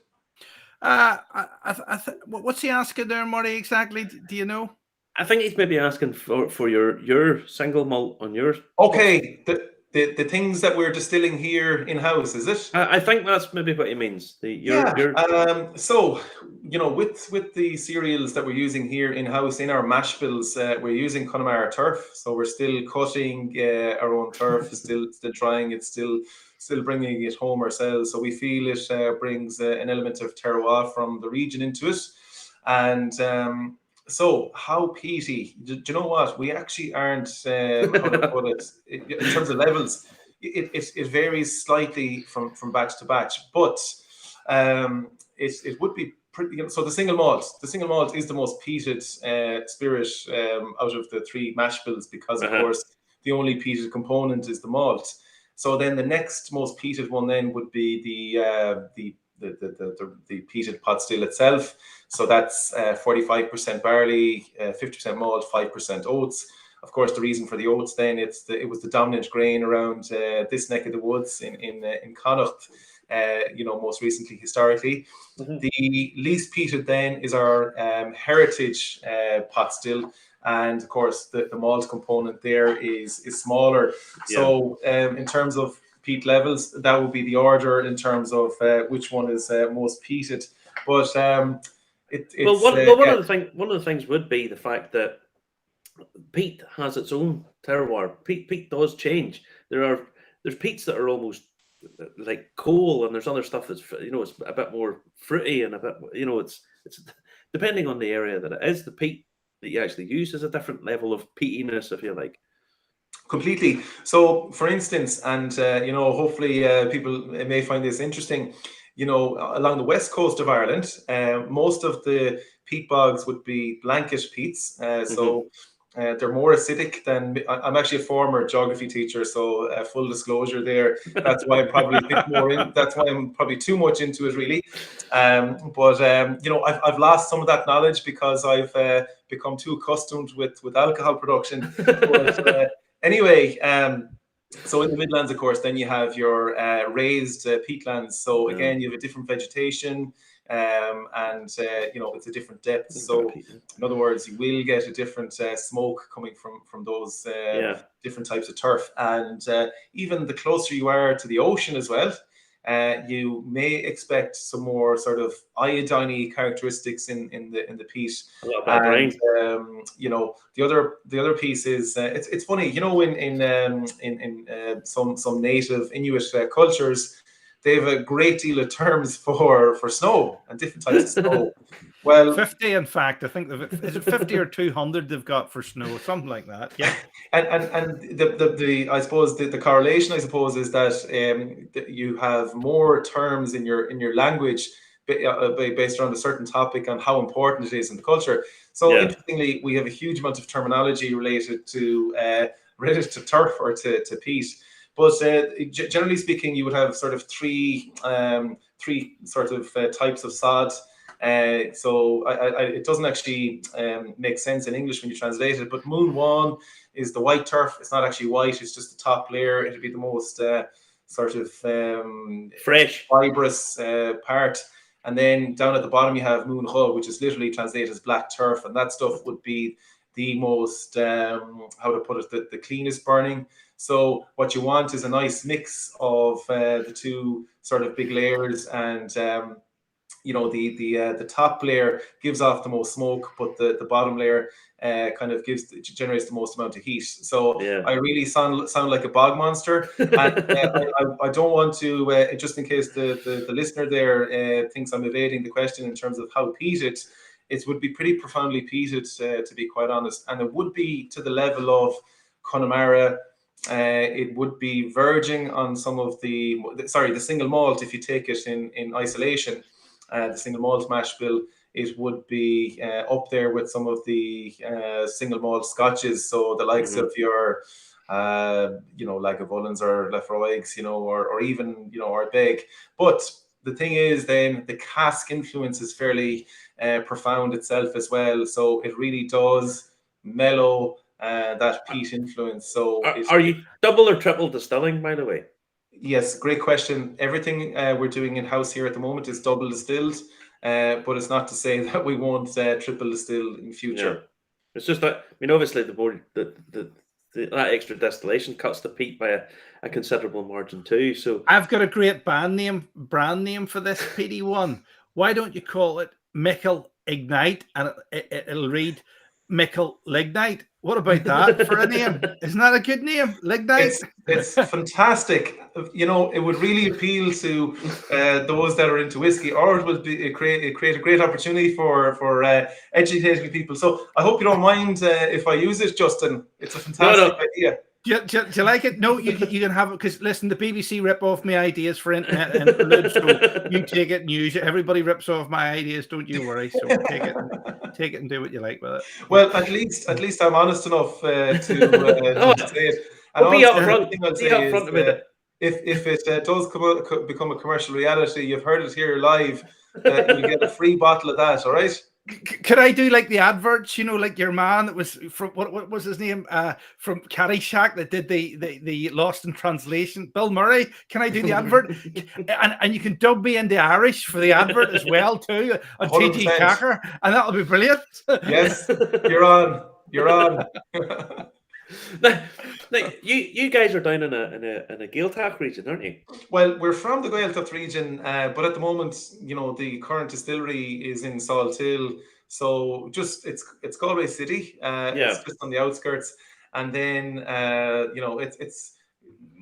What's he asking there, Marty, exactly? Do you know? I think he's maybe asking for your single malt on your. Okay, the things that we're distilling here in house, is it? I think that's maybe what he means. So with the cereals that we're using here in house in our mash bills, we're using Connemara turf. So we're still cutting our own turf, still trying it, still bringing it home ourselves. So we feel it brings an element of terroir from the region into it, and. So how peaty? Do you know what? We actually aren't. How to put it in terms of levels? It varies slightly from batch to batch, but it would be pretty. So the single malt is the most peated spirit out of the three mash bills, because of course the only peated component is the malt. So then the next most peated one then would be the peated pot still itself. So that's 45% barley, 50% malt, 5% oats. Of course, the reason for the oats then it was the dominant grain around this neck of the woods in Connacht. Most recently, historically. The least peated then is our heritage pot still, and of course the malt component there is smaller. Yeah. So in terms of peat levels, that would be the order in terms of which one is most peated. But one of the things would be the fact that peat has its own terroir. Peat does change. There's peats that are almost like coal, and there's other stuff that's it's a bit more fruity and a bit it's depending on the area that it is. The peat that you actually use is a different level of peatiness, if you like. Completely. So, for instance, and hopefully people may find this interesting. Along the west coast of Ireland, most of the peat bogs would be blanket peats. So they're more acidic than. I'm actually a former geography teacher, so full disclosure there. That's why I'm probably a bit more in. That's why I'm probably too much into it, really. But I've lost some of that knowledge because I've become too accustomed with alcohol production. But, anyway, so in the Midlands, of course, then you have your raised peatlands. So again, you have a different vegetation, and it's a different depth. So in other words, you will get a different smoke coming from those different types of turf. And even the closer you are to the ocean as well, you may expect some more sort of iodine characteristics in the peat. And the other piece is it's funny, in some native Inuit cultures, they have a great deal of terms for snow and different types of snow. Well, 50, in fact, I think is it 50 or 200 they've got for snow, something like that. Yeah. And the I suppose the correlation, I suppose, is that you have more terms in your language based around a certain topic and how important it is in the culture. So interestingly, we have a huge amount of terminology related to turf or to peat. But generally speaking, you would have sort of three sort of types of sod. So it doesn't actually make sense in English when you translate it. But Moon 1 is the white turf. It's not actually white. It's just the top layer. It'll be the most sort of fresh, fibrous part. And then down at the bottom you have Moon Hull, which is literally translated as black turf. And that stuff would be the most, how to put it, the cleanest burning. So what you want is a nice mix of the two sort of big layers, and the top layer gives off the most smoke, but the bottom layer kind of generates the most amount of heat. So I really sound like a bog monster, and I don't want to just in case the listener there thinks I'm evading the question in terms of how peated. It would be pretty profoundly peated, to be quite honest, and it would be to the level of Connemara. It would be verging on some of the single malt. If you take it in isolation, the single malt mash bill, it would be up there with some of the single malt scotches. So the likes of your Lagavulins or Lafroigs, or even Ardbeg. But the thing is, then the cask influence is fairly profound itself as well. So it really does mellow that peat influence. So are you double or triple distilling, by the way? Yes, great question. Everything we're doing in house here at the moment is double distilled, but it's not to say that we won't triple distill in future. It's just that, I mean, obviously that extra distillation cuts the peat by a considerable margin too. So I've got a great brand name for this PD1. Why don't you call it MICIL Ignite, and it'll read MICIL Lignite? What about that for a name? Isn't that a good name? Lignite. It's fantastic. You know, it would really appeal to those that are into whiskey, or it would create a great opportunity for educating people. So I hope you don't mind if I use it, Justin. It's a fantastic idea. Do you like it? No, you can have it, because listen, the BBC rip off my ideas for internet interludes, so you take it and use it. Everybody rips off my ideas, don't you worry. So take it and do what you like with it. Well, at least I'm honest enough to say it. And be also, upfront. The thing I'll say is, if it does become a commercial reality, you've heard it here live. You get a free bottle of that. All right. Could I do like the adverts, you know, like your man that was from what was his name from Caddyshack that did the Lost in Translation, Bill Murray? Can I do the advert? and you can dub me into Irish for the advert as well too on TG Cacker, and that'll be brilliant. Yes, you're on. Now, you guys are down in a Gaeltacht region, aren't you? Well, we're from the Gaeltacht region, but at the moment, you know, the current distillery is in Salthill, so it's Galway City. It's just on the outskirts, and then you know, it's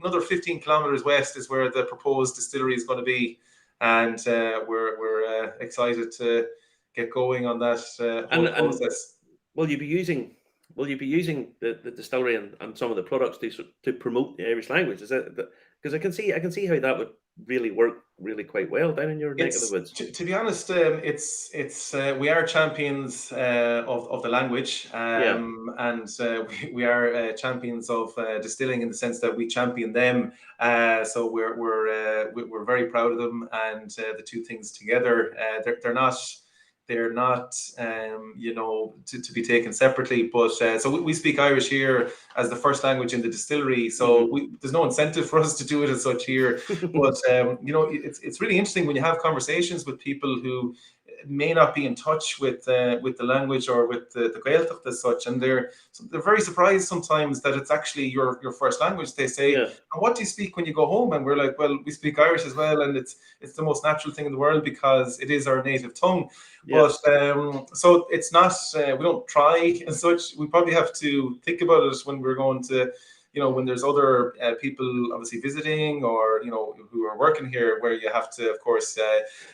another 15 kilometers west is where the proposed distillery is going to be, and we're excited to get going on that whole process. Will you be using the distillery and some of the products to promote the Irish language? Is that because I can see how that would really work really quite well down in your neck of the woods? To be honest, it's we are champions of the language, and we are champions of distilling in the sense that we champion them. So we're very proud of them, and the two things together, they're not you know, to be taken separately, but so we speak Irish here as the first language in the distillery, so there's no incentive for us to do it as such here. But you know, it's really interesting when you have conversations with people who may not be in touch with the language or with the Gaeltacht as such, and they're very surprised sometimes that it's actually your first language. They say, and what do you speak when you go home? And we're like, well, we speak Irish as well, and it's the most natural thing in the world because it is our native tongue. But so it's not, we don't try as such. We probably have to think about it when we're going to, you know, when there's other people obviously visiting, or, you know, who are working here, where you have to, of course,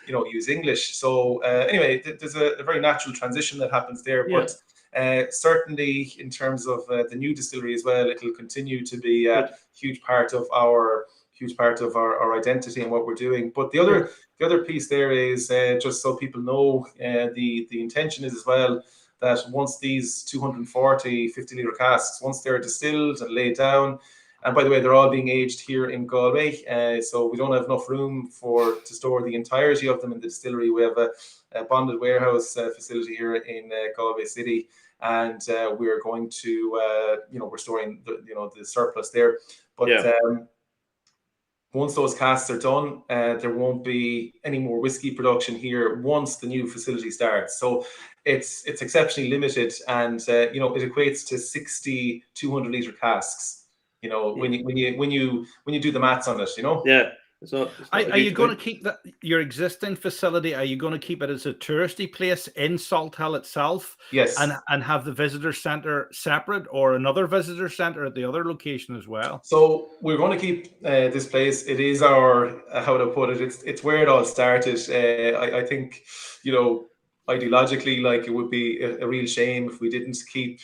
you know, use English. So anyway, there's a very natural transition that happens there. But certainly in terms of the new distillery as well, it'll continue to be a huge part of our identity and what we're doing. But the other piece there is just so people know, the intention is as well that once these 240 50-litre casks, once they're distilled and laid down, and by the way, they're all being aged here in Galway, so we don't have enough room to store the entirety of them in the distillery. We have a bonded warehouse facility here in Galway City, and we're going to, you know, we're storing the surplus there. But once those casks are done, there won't be any more whiskey production here once the new facility starts. So it's exceptionally limited, and you know, it equates to 60 200-litre casks. You know, when you do the maths on it, you know. Yeah. Are you going to keep your existing facility? Are you going to keep it as a touristy place in Salthill itself? Yes. And have the visitor centre separate, or another visitor centre at the other location as well? So we're going to keep this place. It is our, how to put it, it's where it all started. I think, you know, ideologically, like, it would be a real shame if we didn't keep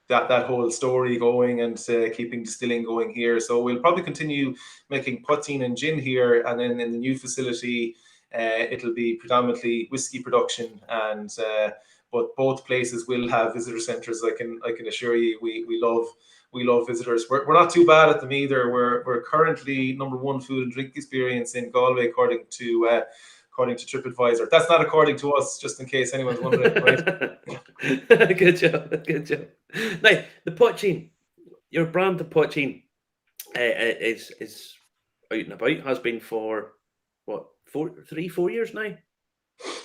that whole story going and keeping distilling going here. So we'll probably continue making poteen and gin here, and then in the new facility, it'll be predominantly whiskey production. And but both places will have visitor centres. I can assure you, we love visitors. We're not too bad at them either. We're currently #1 food and drink experience in Galway according to TripAdvisor. That's not according to us, just in case anyone's wondering. Right? Good job. Now, the poteen, your brand, the poteen, is out and about. Has been for what, 4 years now?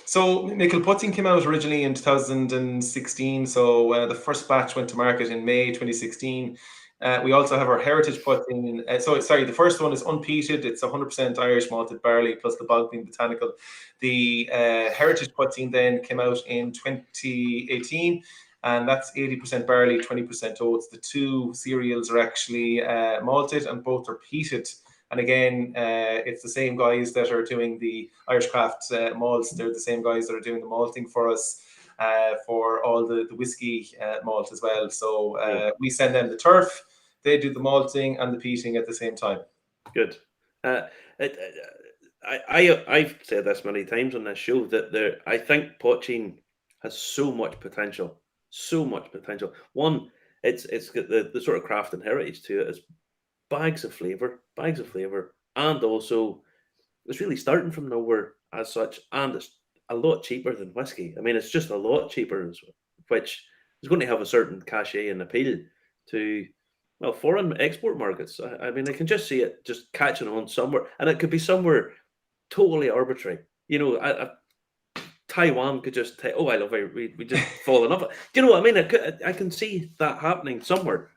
So MICIL Putting came out originally in 2016. So the first batch went to market in May 2016. We also have our heritage putting. The first one is unpeated. It's 100% Irish malted barley plus the bog bean botanical. The heritage putting then came out in 2018, and that's 80% barley, 20% oats. The two cereals are actually malted, and both are peated. And again, it's the same guys that are doing the Irish craft malts. They're the same guys that are doing the malting for us for all the whiskey malt as well. So we send them the turf, they do the malting and the peating at the same time. Good. I've said this many times on this show that I think poaching has so much potential. So much potential. One, it's got the sort of craft and heritage to it. It's bags of flavour, and also it's really starting from nowhere as such, and it's a lot cheaper than whiskey. I mean, it's just a lot cheaper, which is going to have a certain cachet and appeal to foreign export markets. I mean, I can just see it just catching on somewhere, and it could be somewhere totally arbitrary. Taiwan could just take. Oh, I love it. We just fall in love. Do you know what I mean? I can see that happening somewhere.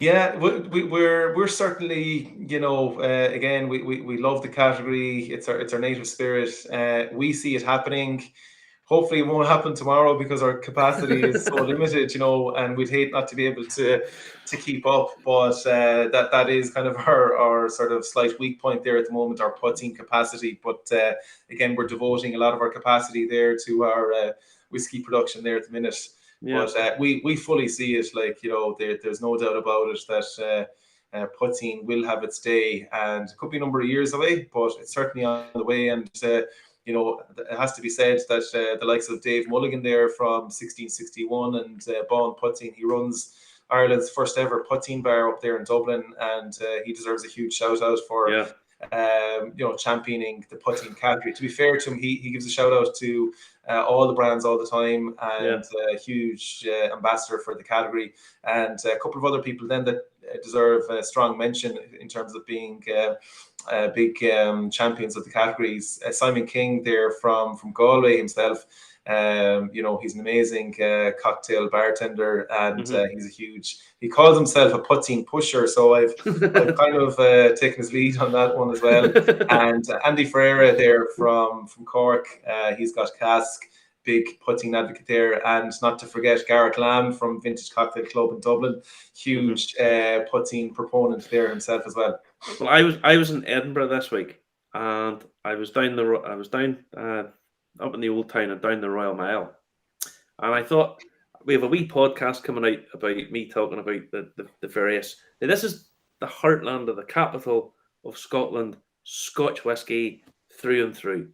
Yeah, we're certainly, again, we love the category. It's our native spirit. We see it happening. Hopefully, it won't happen tomorrow because our capacity is so limited, and we'd hate not to be able to keep up. But that is kind of our sort of slight weak point there at the moment, our putting capacity. But again, we're devoting a lot of our capacity there to our whiskey production there at the minute. Yeah. But we fully see it, there's no doubt about it that putting will have its day, and it could be a number of years away, but it's certainly on the way. And it has to be said that the likes of Dave Mulligan there from 1661 and Bawn Putting, he runs Ireland's first ever putting bar up there in Dublin, and he deserves a huge shout out for championing the putting category. To be fair to him, he gives a shout out to all the brands all the time, and a huge ambassador for the category, and a couple of other people then that deserve a strong mention in terms of being big champions of the categories. Simon King there from Galway himself. He's an amazing cocktail bartender, and he calls himself a putting pusher. So I've kind of taken his lead on that one as well. And Andy Ferreira there from Cork, he's got cask, big putting advocate there, and not to forget Garrett Lamb from Vintage Cocktail Club in Dublin, huge putting proponent there himself as well. Well, I was in Edinburgh this week, and I was down up in the Old Town and down the Royal Mile, and I thought we have a wee podcast coming out about me talking about the various. Now, this is the heartland of the capital of Scotland, Scotch whisky through and through,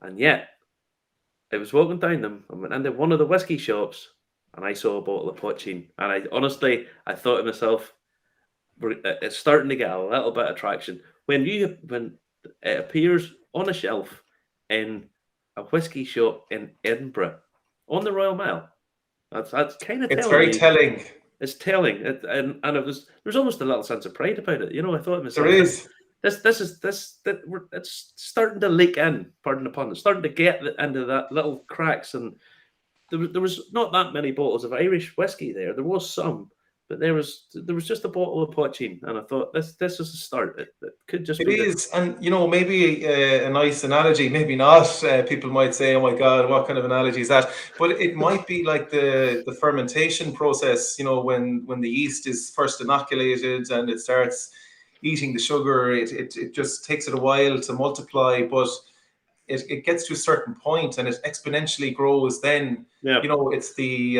and yet I was walking down them and went into one of the whisky shops, and I saw a bottle of poaching, and I thought to myself, it's starting to get a little bit of traction when it appears on a shelf in a whiskey shop in Edinburgh on the Royal Mile. That's kind of telling. It's very telling. It's telling, and there's almost a little sense of pride about it. I thought to myself, there is. It's starting to leak in. Pardon the pun. It's starting to get into that little cracks, and there was not that many bottles of Irish whiskey there. There was some. But there was just a bottle of poaching, and I thought this is a start. It could just be. It is, and maybe a nice analogy, maybe not. People might say, "Oh my God, what kind of analogy is that?" But it might be like the fermentation process. When the yeast is first inoculated and it starts eating the sugar, it just takes it a while to multiply, but it gets to a certain point and it exponentially grows. Then it's the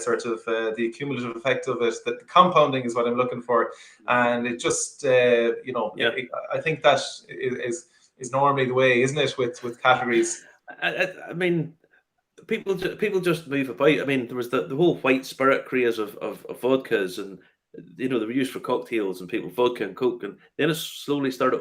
sort of the cumulative effect of it, that the compounding is what I'm looking for, and it just I think that is normally the way, isn't it, with categories? I mean, people just move about. I mean, there was the whole white spirit craze of vodkas, and they were used for cocktails and people vodka and coke, and then it slowly started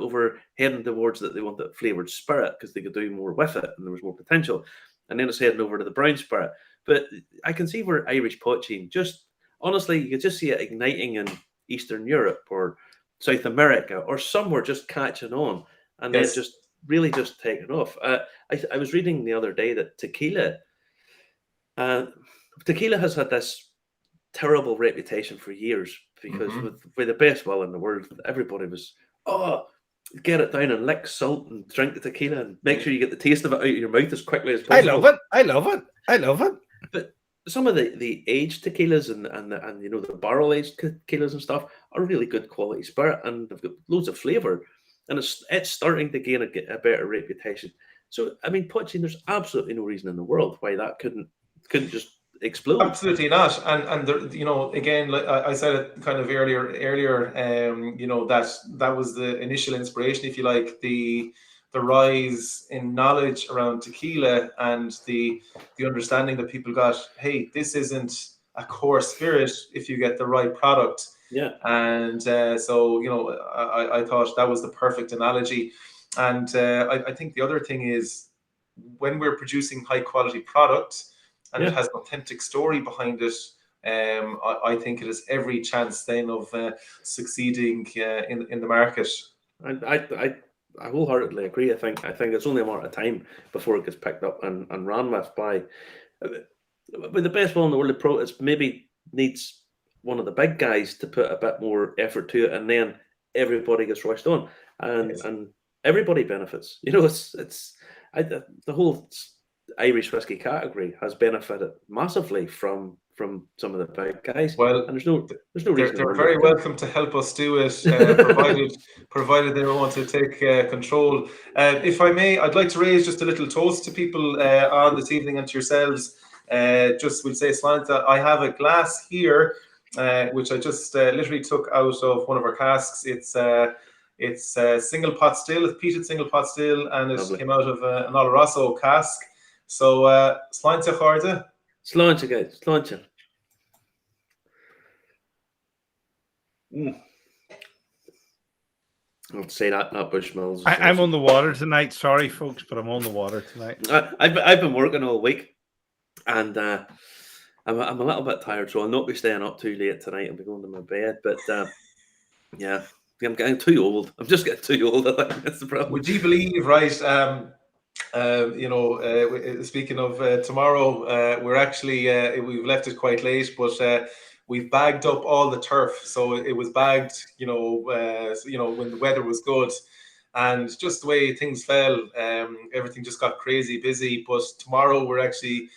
heading towards that they wanted flavored spirit because they could do more with it and there was more potential, and then it's heading over to the brown spirit. But I can see where Irish poaching, just honestly, you could just see it igniting in Eastern Europe or South America or somewhere, just catching on, and then just really just taken off. I was reading the other day that tequila has had this terrible reputation for years because with the best will in the world, everybody was, get it down and lick salt and drink the tequila and make sure you get the taste of it out of your mouth as quickly as possible. I love it. But some of the aged tequilas and the barrel aged tequilas and stuff are really good quality spirit, and they've got loads of flavour, and it's starting to gain a better reputation. So I mean, poaching, there's absolutely no reason in the world why that couldn't just explode. Absolutely not. And there, again, like I said it kind of earlier, that was the initial inspiration, if you like, the rise in knowledge around tequila and the understanding that people got, hey, this isn't a core spirit if you get the right product. Yeah. And so I thought that was the perfect analogy. And I think the other thing is, when we're producing high quality product and it has an authentic story behind it, I think it has every chance then of succeeding in the market. And I wholeheartedly agree. I think it's only a matter of time before it gets picked up and ran with by the best will in the world. It maybe needs one of the big guys to put a bit more effort to it, and then everybody gets rushed on, and everybody benefits. The whole Irish whiskey category has benefited massively from some of the big guys. Well, and there's no reason. They're very welcome to help us do it, provided they want to take control. If I may, I'd like to raise just a little toast to people on this evening and to yourselves. Just we'll say, Slánta, I have a glass here, which I just literally took out of one of our casks. It's single pot still, it's peated single pot still, and it came out of an Oloroso cask. So, Slánta Chárda. Slánta, guys. Slánta. I'll say that Bushmills. I'm on the water tonight. Sorry, folks, but I'm on the water tonight. I've been working all week, and I'm a little bit tired, so I'll not be staying up too late tonight. I'll be going to my bed, but yeah, I'm getting too old. I'm just getting too old. I think that's the problem. Would you believe, right? Speaking of tomorrow, we're actually we've left it quite late, but we've bagged up all the turf. So it was bagged, when the weather was good, and just the way things fell, everything just got crazy busy. But tomorrow we're actually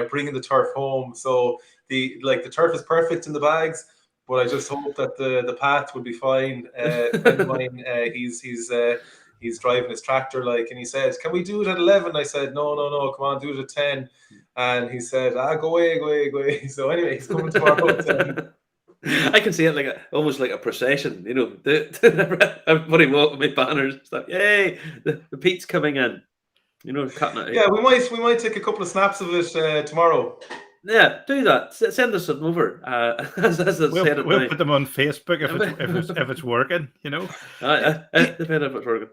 bringing the turf home. So the turf is perfect in the bags. But I just hope that the path will be fine. A friend of mine, he's driving his tractor, and he said, "Can we do it at 11?" I said, "No, come on, do it at 10." And he said, "Go away." So anyway, he's coming tomorrow at 10. I can see it almost like a procession, everybody walking with banners and stuff. Yay, the Pete's coming in, cutting it out. Yeah, we might take a couple of snaps of it tomorrow. Yeah, do that. Send us some over. We'll put them on Facebook if it's working. Depending if it's working.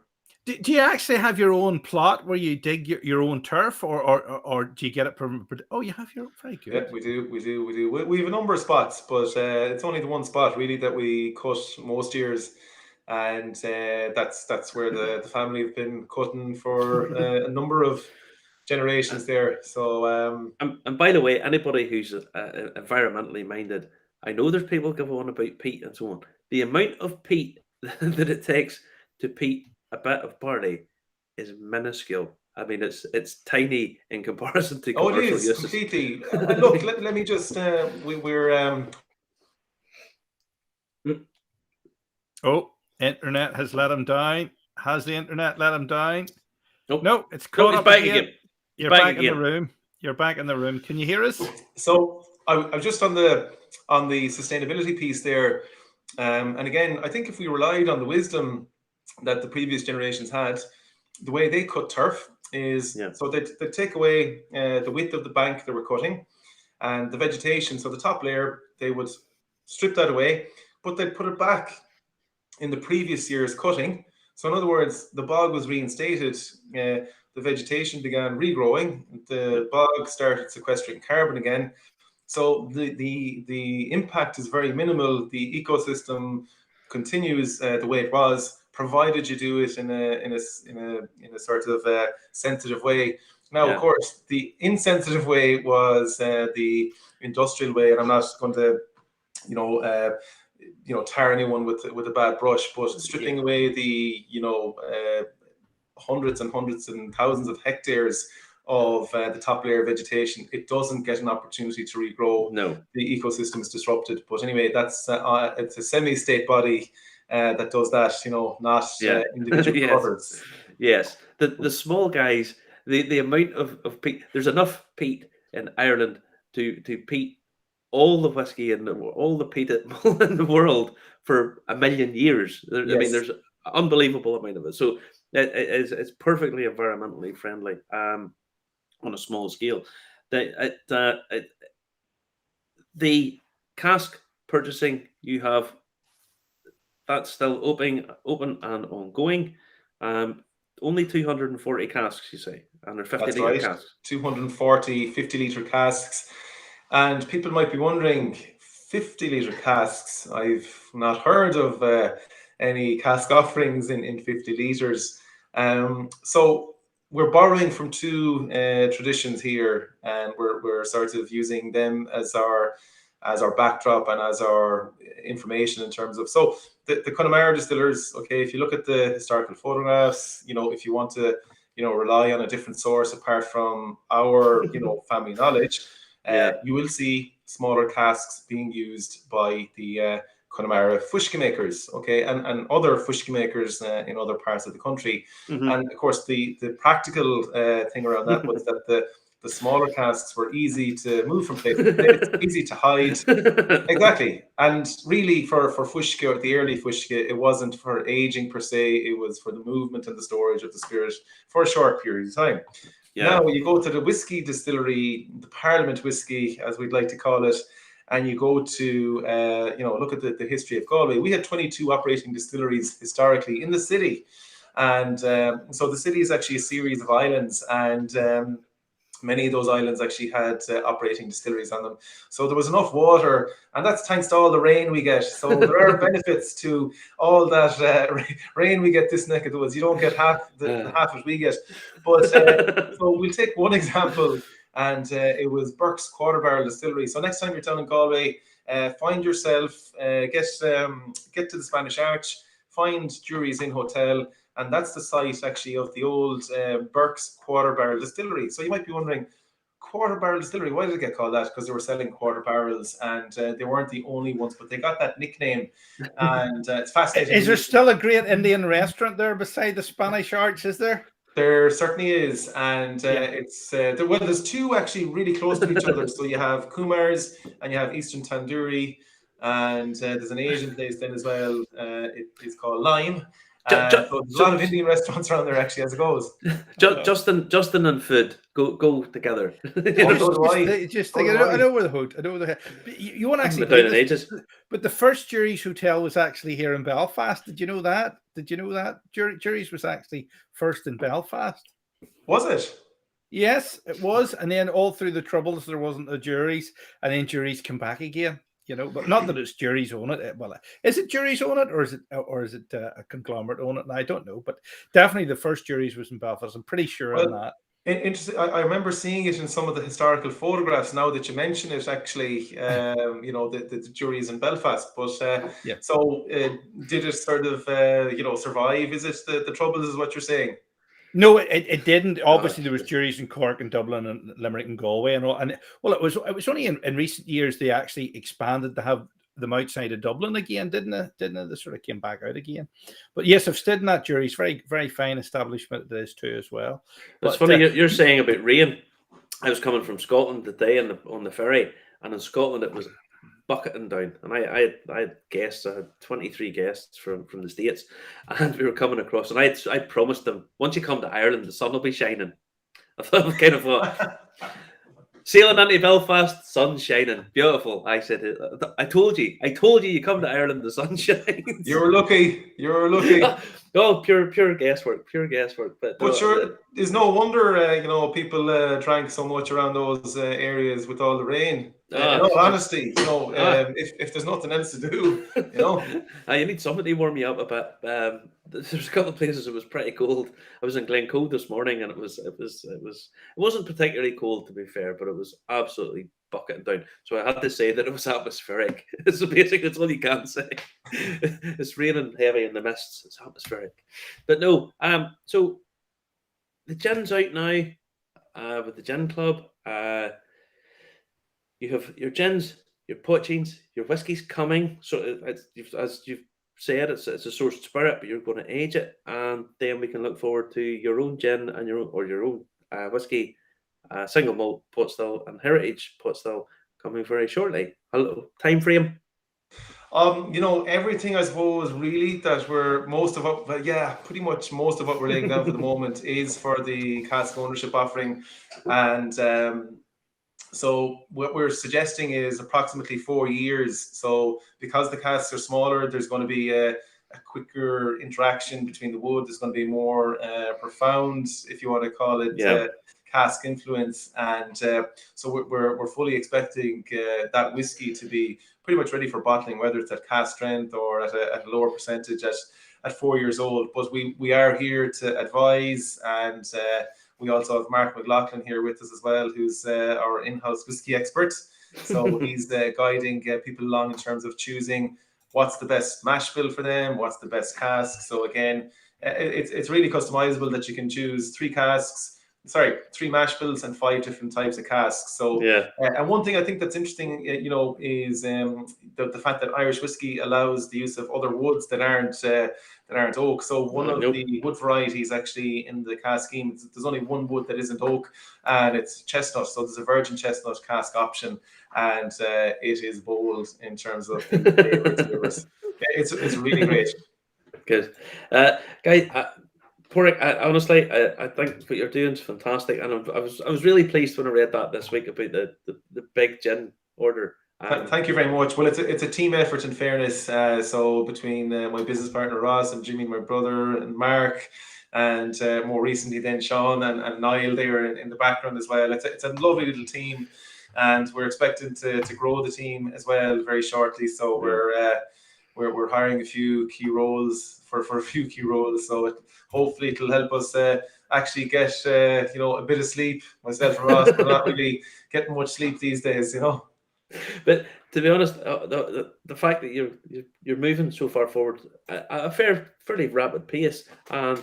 Do you actually have your own plot where you dig your own turf, or do you get it from? Oh, you have your very good. Yeah, we do. We have a number of spots, but it's only the one spot really that we cut most years, and that's where the family have been cutting for a number of generations there. So and by the way, anybody who's environmentally minded, I know there's people give on about peat and so on. The amount of peat that it takes to peat a bit of barley is minuscule. I mean, it's tiny in comparison to commercial it is uses. completely. Look, let me just we're internet has let him down. Has the internet let him down? Nope. No, it's caught up back again. You're back in the room. You're back in the room. Can you hear us? So I'm just on the sustainability piece there, and again, I think if we relied on the wisdom that the previous generations had, the way they cut turf is so they take away the width of the bank they were cutting and the vegetation. So the top layer, they would strip that away, but they'd put it back in the previous year's cutting. So in other words, the bog was reinstated. The vegetation began regrowing. The bog started sequestering carbon again. So the impact is very minimal. The ecosystem continues the way it was, provided you do it in a sort of sensitive way. Now, of course, the insensitive way was the industrial way, and I'm not going to, tar anyone with a bad brush, but stripping away the, hundreds and hundreds and thousands of hectares of the top layer vegetation, it doesn't get an opportunity to regrow. No, the ecosystem is disrupted. But anyway, that's it's a semi-state body that does that, not individual brothers. Yes, the small guys, the amount of peat. There's enough peat in Ireland to peat all the whiskey and all the peat in the world for 1 million years. I mean, there's an unbelievable amount of it. So it's perfectly environmentally friendly on a small scale. The cask purchasing, you have that's still open and ongoing. Only 240 casks, you say, and they're 50-litre casks. 240 50-litre casks. And people might be wondering, 50-litre casks, I've not heard of any cask offerings in 50 litres. So we're borrowing from two traditions here, and we're sort of using them as our backdrop and as our information in terms of, so the Connemara distillers, okay, if you look at the historical photographs, if you want to, rely on a different source apart from our, family knowledge, you will see smaller casks being used by the Connemara fushka makers, okay, and other fushka makers in other parts of the country. And of course, the practical thing around that was that the smaller casks were easy to move from place to place, easy to hide. Exactly. And really for fushka, the early fushka, it wasn't for aging per se, it was for the movement and the storage of the spirit for a short period of time. Now you go to the whiskey distillery, the Parliament whiskey, as we'd like to call it, and you go to, look at the history of Galway. We had 22 operating distilleries historically in the city. And so the city is actually a series of islands, and many of those islands actually had operating distilleries on them. So there was enough water, and that's thanks to all the rain we get. So there are benefits to all that rain we get this neck of the woods. You don't get half what we get. But so we'll take one example, and it was Burke's Quarter Barrel Distillery. So next time you're down in Galway, find yourself, get to the Spanish Arch, find Jury's Inn Hotel, and that's the site actually of the old Burke's Quarter Barrel Distillery. So you might be wondering, Quarter Barrel Distillery, why did it get called that? Because they were selling quarter barrels, and they weren't the only ones, but they got that nickname, and it's fascinating. Is there still a great Indian restaurant there beside the Spanish Arch, is there? There certainly is, and it's there's two actually really close to each other. So you have Kumar's and you have Eastern Tandoori, and there's an Asian place then as well. It is called Lime. So there's a lot of Indian restaurants around there actually as it goes. Justin and food go together. I know where the hood. I know where the. You want to actually down in ages. But the first Jury's Hotel was actually here in Belfast. Did you know that? Jury's was actually first in Belfast. Was it? Yes, it was. And then all through the Troubles, there wasn't a Jury's, and then Jury's come back again. But not that it's Jury's own it. Well, is it Jury's own it, or is it a conglomerate own it? And I don't know, but definitely the first Jury's was in Belfast. I'm pretty sure on that. Interesting. I remember seeing it in some of the historical photographs. Now that you mention it, actually, the Jury's in Belfast. But so did it sort of survive? Is it the Troubles? Is what you're saying? No, it didn't. Obviously, there was Jury's in Cork and Dublin and Limerick and Galway and all. And well, it was only in recent years they actually expanded to have them outside of Dublin again, didn't it? They sort of came back out again. But yes, I've stayed in that Jury's. Very, very fine establishment it is too as well. It's funny you're saying about rain. I was coming from Scotland today on the ferry, and in Scotland it was bucketing down, and I had guests. I had 23 guests from the States, and we were coming across, and I promised them, once you come to Ireland, the sun will be shining. I thought kind of what sailing into Belfast, sun shining, beautiful. I said, I told you, you come to Ireland, the sun shines. You're lucky. Oh, pure guesswork. But sure, It's no wonder, people drank so much around those areas with all the rain. In all honesty, if there's nothing else to do, you need somebody to warm me up a bit. There's a couple of places it was pretty cold. I was in Glencoe this morning, and it wasn't particularly cold, to be fair, but it was absolutely bucketing down. So I had to say that it was atmospheric. So basically, that's all you can say. It's raining heavy in the mists. It's atmospheric. But no, so the gin's out now with the gin club. You have your gins, your poachings, your whiskies coming. So as you've said, it's a sourced spirit, but you're going to age it, and then we can look forward to your own gin and your own whiskey, single malt pot still and heritage pot still coming very shortly. Hello, time frame. Everything, I suppose, really that pretty much most of what we're laying down for the moment is for the cask ownership offering, and so what we're suggesting is approximately 4 years. So because the casks are smaller, there's going to be a quicker interaction between the wood. There's going to be more profound, if you want to call it, cask influence. And so we're fully expecting that whiskey to be pretty much ready for bottling, whether it's at cask strength or at a lower percentage at 4 years old. But we are here to advise, and we also have Mark McLaughlin here with us as well, who's our in-house whiskey expert. So he's guiding people along in terms of choosing what's the best mash bill for them, what's the best cask. So again, it's really customizable that you can choose 3 mash bills and 5 different types of casks. So and one thing I think that's interesting, is the fact that Irish whiskey allows the use of other woods that aren't oak. So one of the wood varieties actually in the cask scheme, there's only one wood that isn't oak, and it's chestnut. So there's a virgin chestnut cask option, and it is bold in terms of flavors. It's really great. Good, guys. Pádraic, honestly, I think what you're doing is fantastic, and I was really pleased when I read that this week about the big gin order. Thank you very much. Well, it's a team effort, in fairness. So between my business partner Ross and Jimmy, my brother, and Mark, and more recently then Sean and Niall there in the background as well. It's a lovely little team, and we're expecting to grow the team as well very shortly. So we're hiring a few key roles for a few key roles. So hopefully it'll help us actually get a bit of sleep. Myself and Ross, we're not really getting much sleep these days, But to be honest, the fact that you're moving so far forward at a fairly rapid pace, and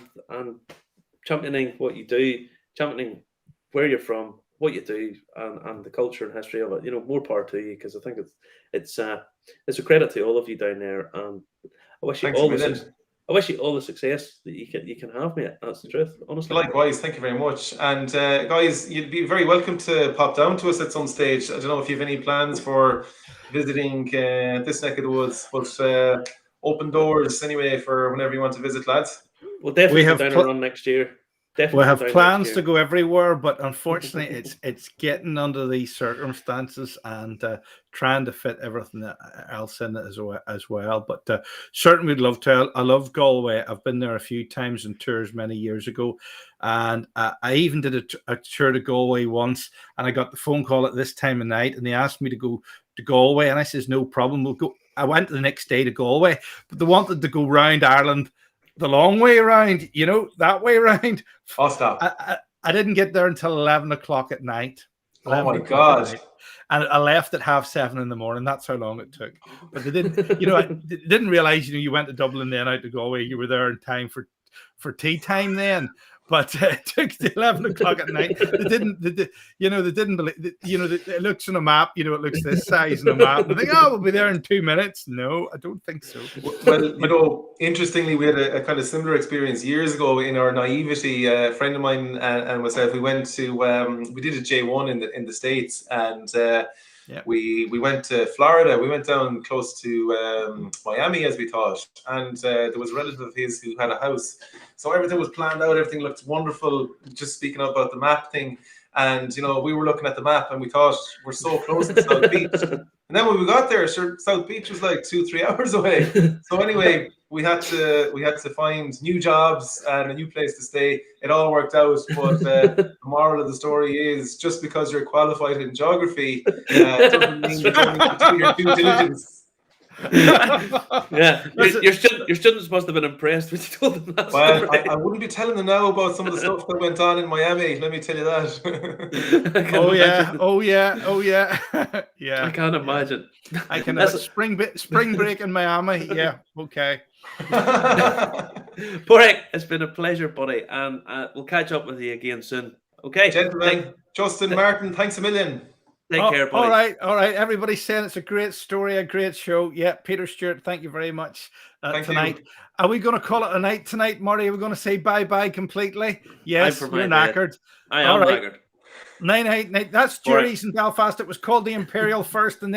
championing what you do, championing where you're from, what you do, and the culture and history of it, more power to you, because I think it's a credit to all of you down there, and I wish you all the success that you can have, mate. That's the truth, honestly. Likewise, thank you very much. And guys, you'd be very welcome to pop down to us at some stage. I don't know if you have any plans for visiting this neck of the woods, but open doors anyway for whenever you want to visit, lads. We'll definitely have down a run next year. We have plans to go everywhere, but unfortunately, it's getting under these circumstances and trying to fit everything else in as well. But certainly, we'd love to. I love Galway. I've been there a few times on tours many years ago, and I even did a tour to Galway once. And I got the phone call at this time of night, and they asked me to go to Galway, and I says no problem, we'll go. I went the next day to Galway, but they wanted to go round Ireland the long way around, that way around. Oh, stop. I didn't get there until 11 o'clock at night. Oh my God. And I left at 7:30 in the morning. That's how long it took. But they didn't, they didn't realize, you went to Dublin, then out to Galway. You were there in time for tea time then. But it took to 11 o'clock at night. They didn't believe, it looks on a map, it looks this size on a map. They think, we'll be there in 2 minutes. No, I don't think so. Well, interestingly, we had a kind of similar experience years ago in our naivety. A friend of mine and myself, we went to, we did a J1 in the States, and we went to Florida. We went down close to Miami, as we thought, and there was a relative of his who had a house. So everything was planned out. Everything looked wonderful. Just speaking about the map thing, and we were looking at the map and we thought we're so close to South Beach. And then when we got there, sure, South Beach was like 2-3 hours away. So anyway, we had to find new jobs and a new place to stay. It all worked out, but the moral of the story is just because you're qualified in geography doesn't mean you don't need to do your due diligence. Yeah, your students must have been impressed when you told them that. Well, I wouldn't be telling them now about some of the stuff that went on in Miami. Let me tell you that. Oh yeah. Yeah. I can't imagine. I can spring break in Miami. Yeah. Okay. Pádraic, it's been a pleasure, buddy, and we'll catch up with you again soon. Okay, gentlemen. Justin, Martin, thanks a million. Take care, buddy. All right. Everybody's saying it's a great story, a great show. Yeah, Peter Stewart, thank you very much tonight. Are we going to call it a night tonight, Marty? Are we going to say bye-bye completely? Yes, we're knackered. I am knackered. Night. That's Jury's in Belfast. It was called the Imperial first, and then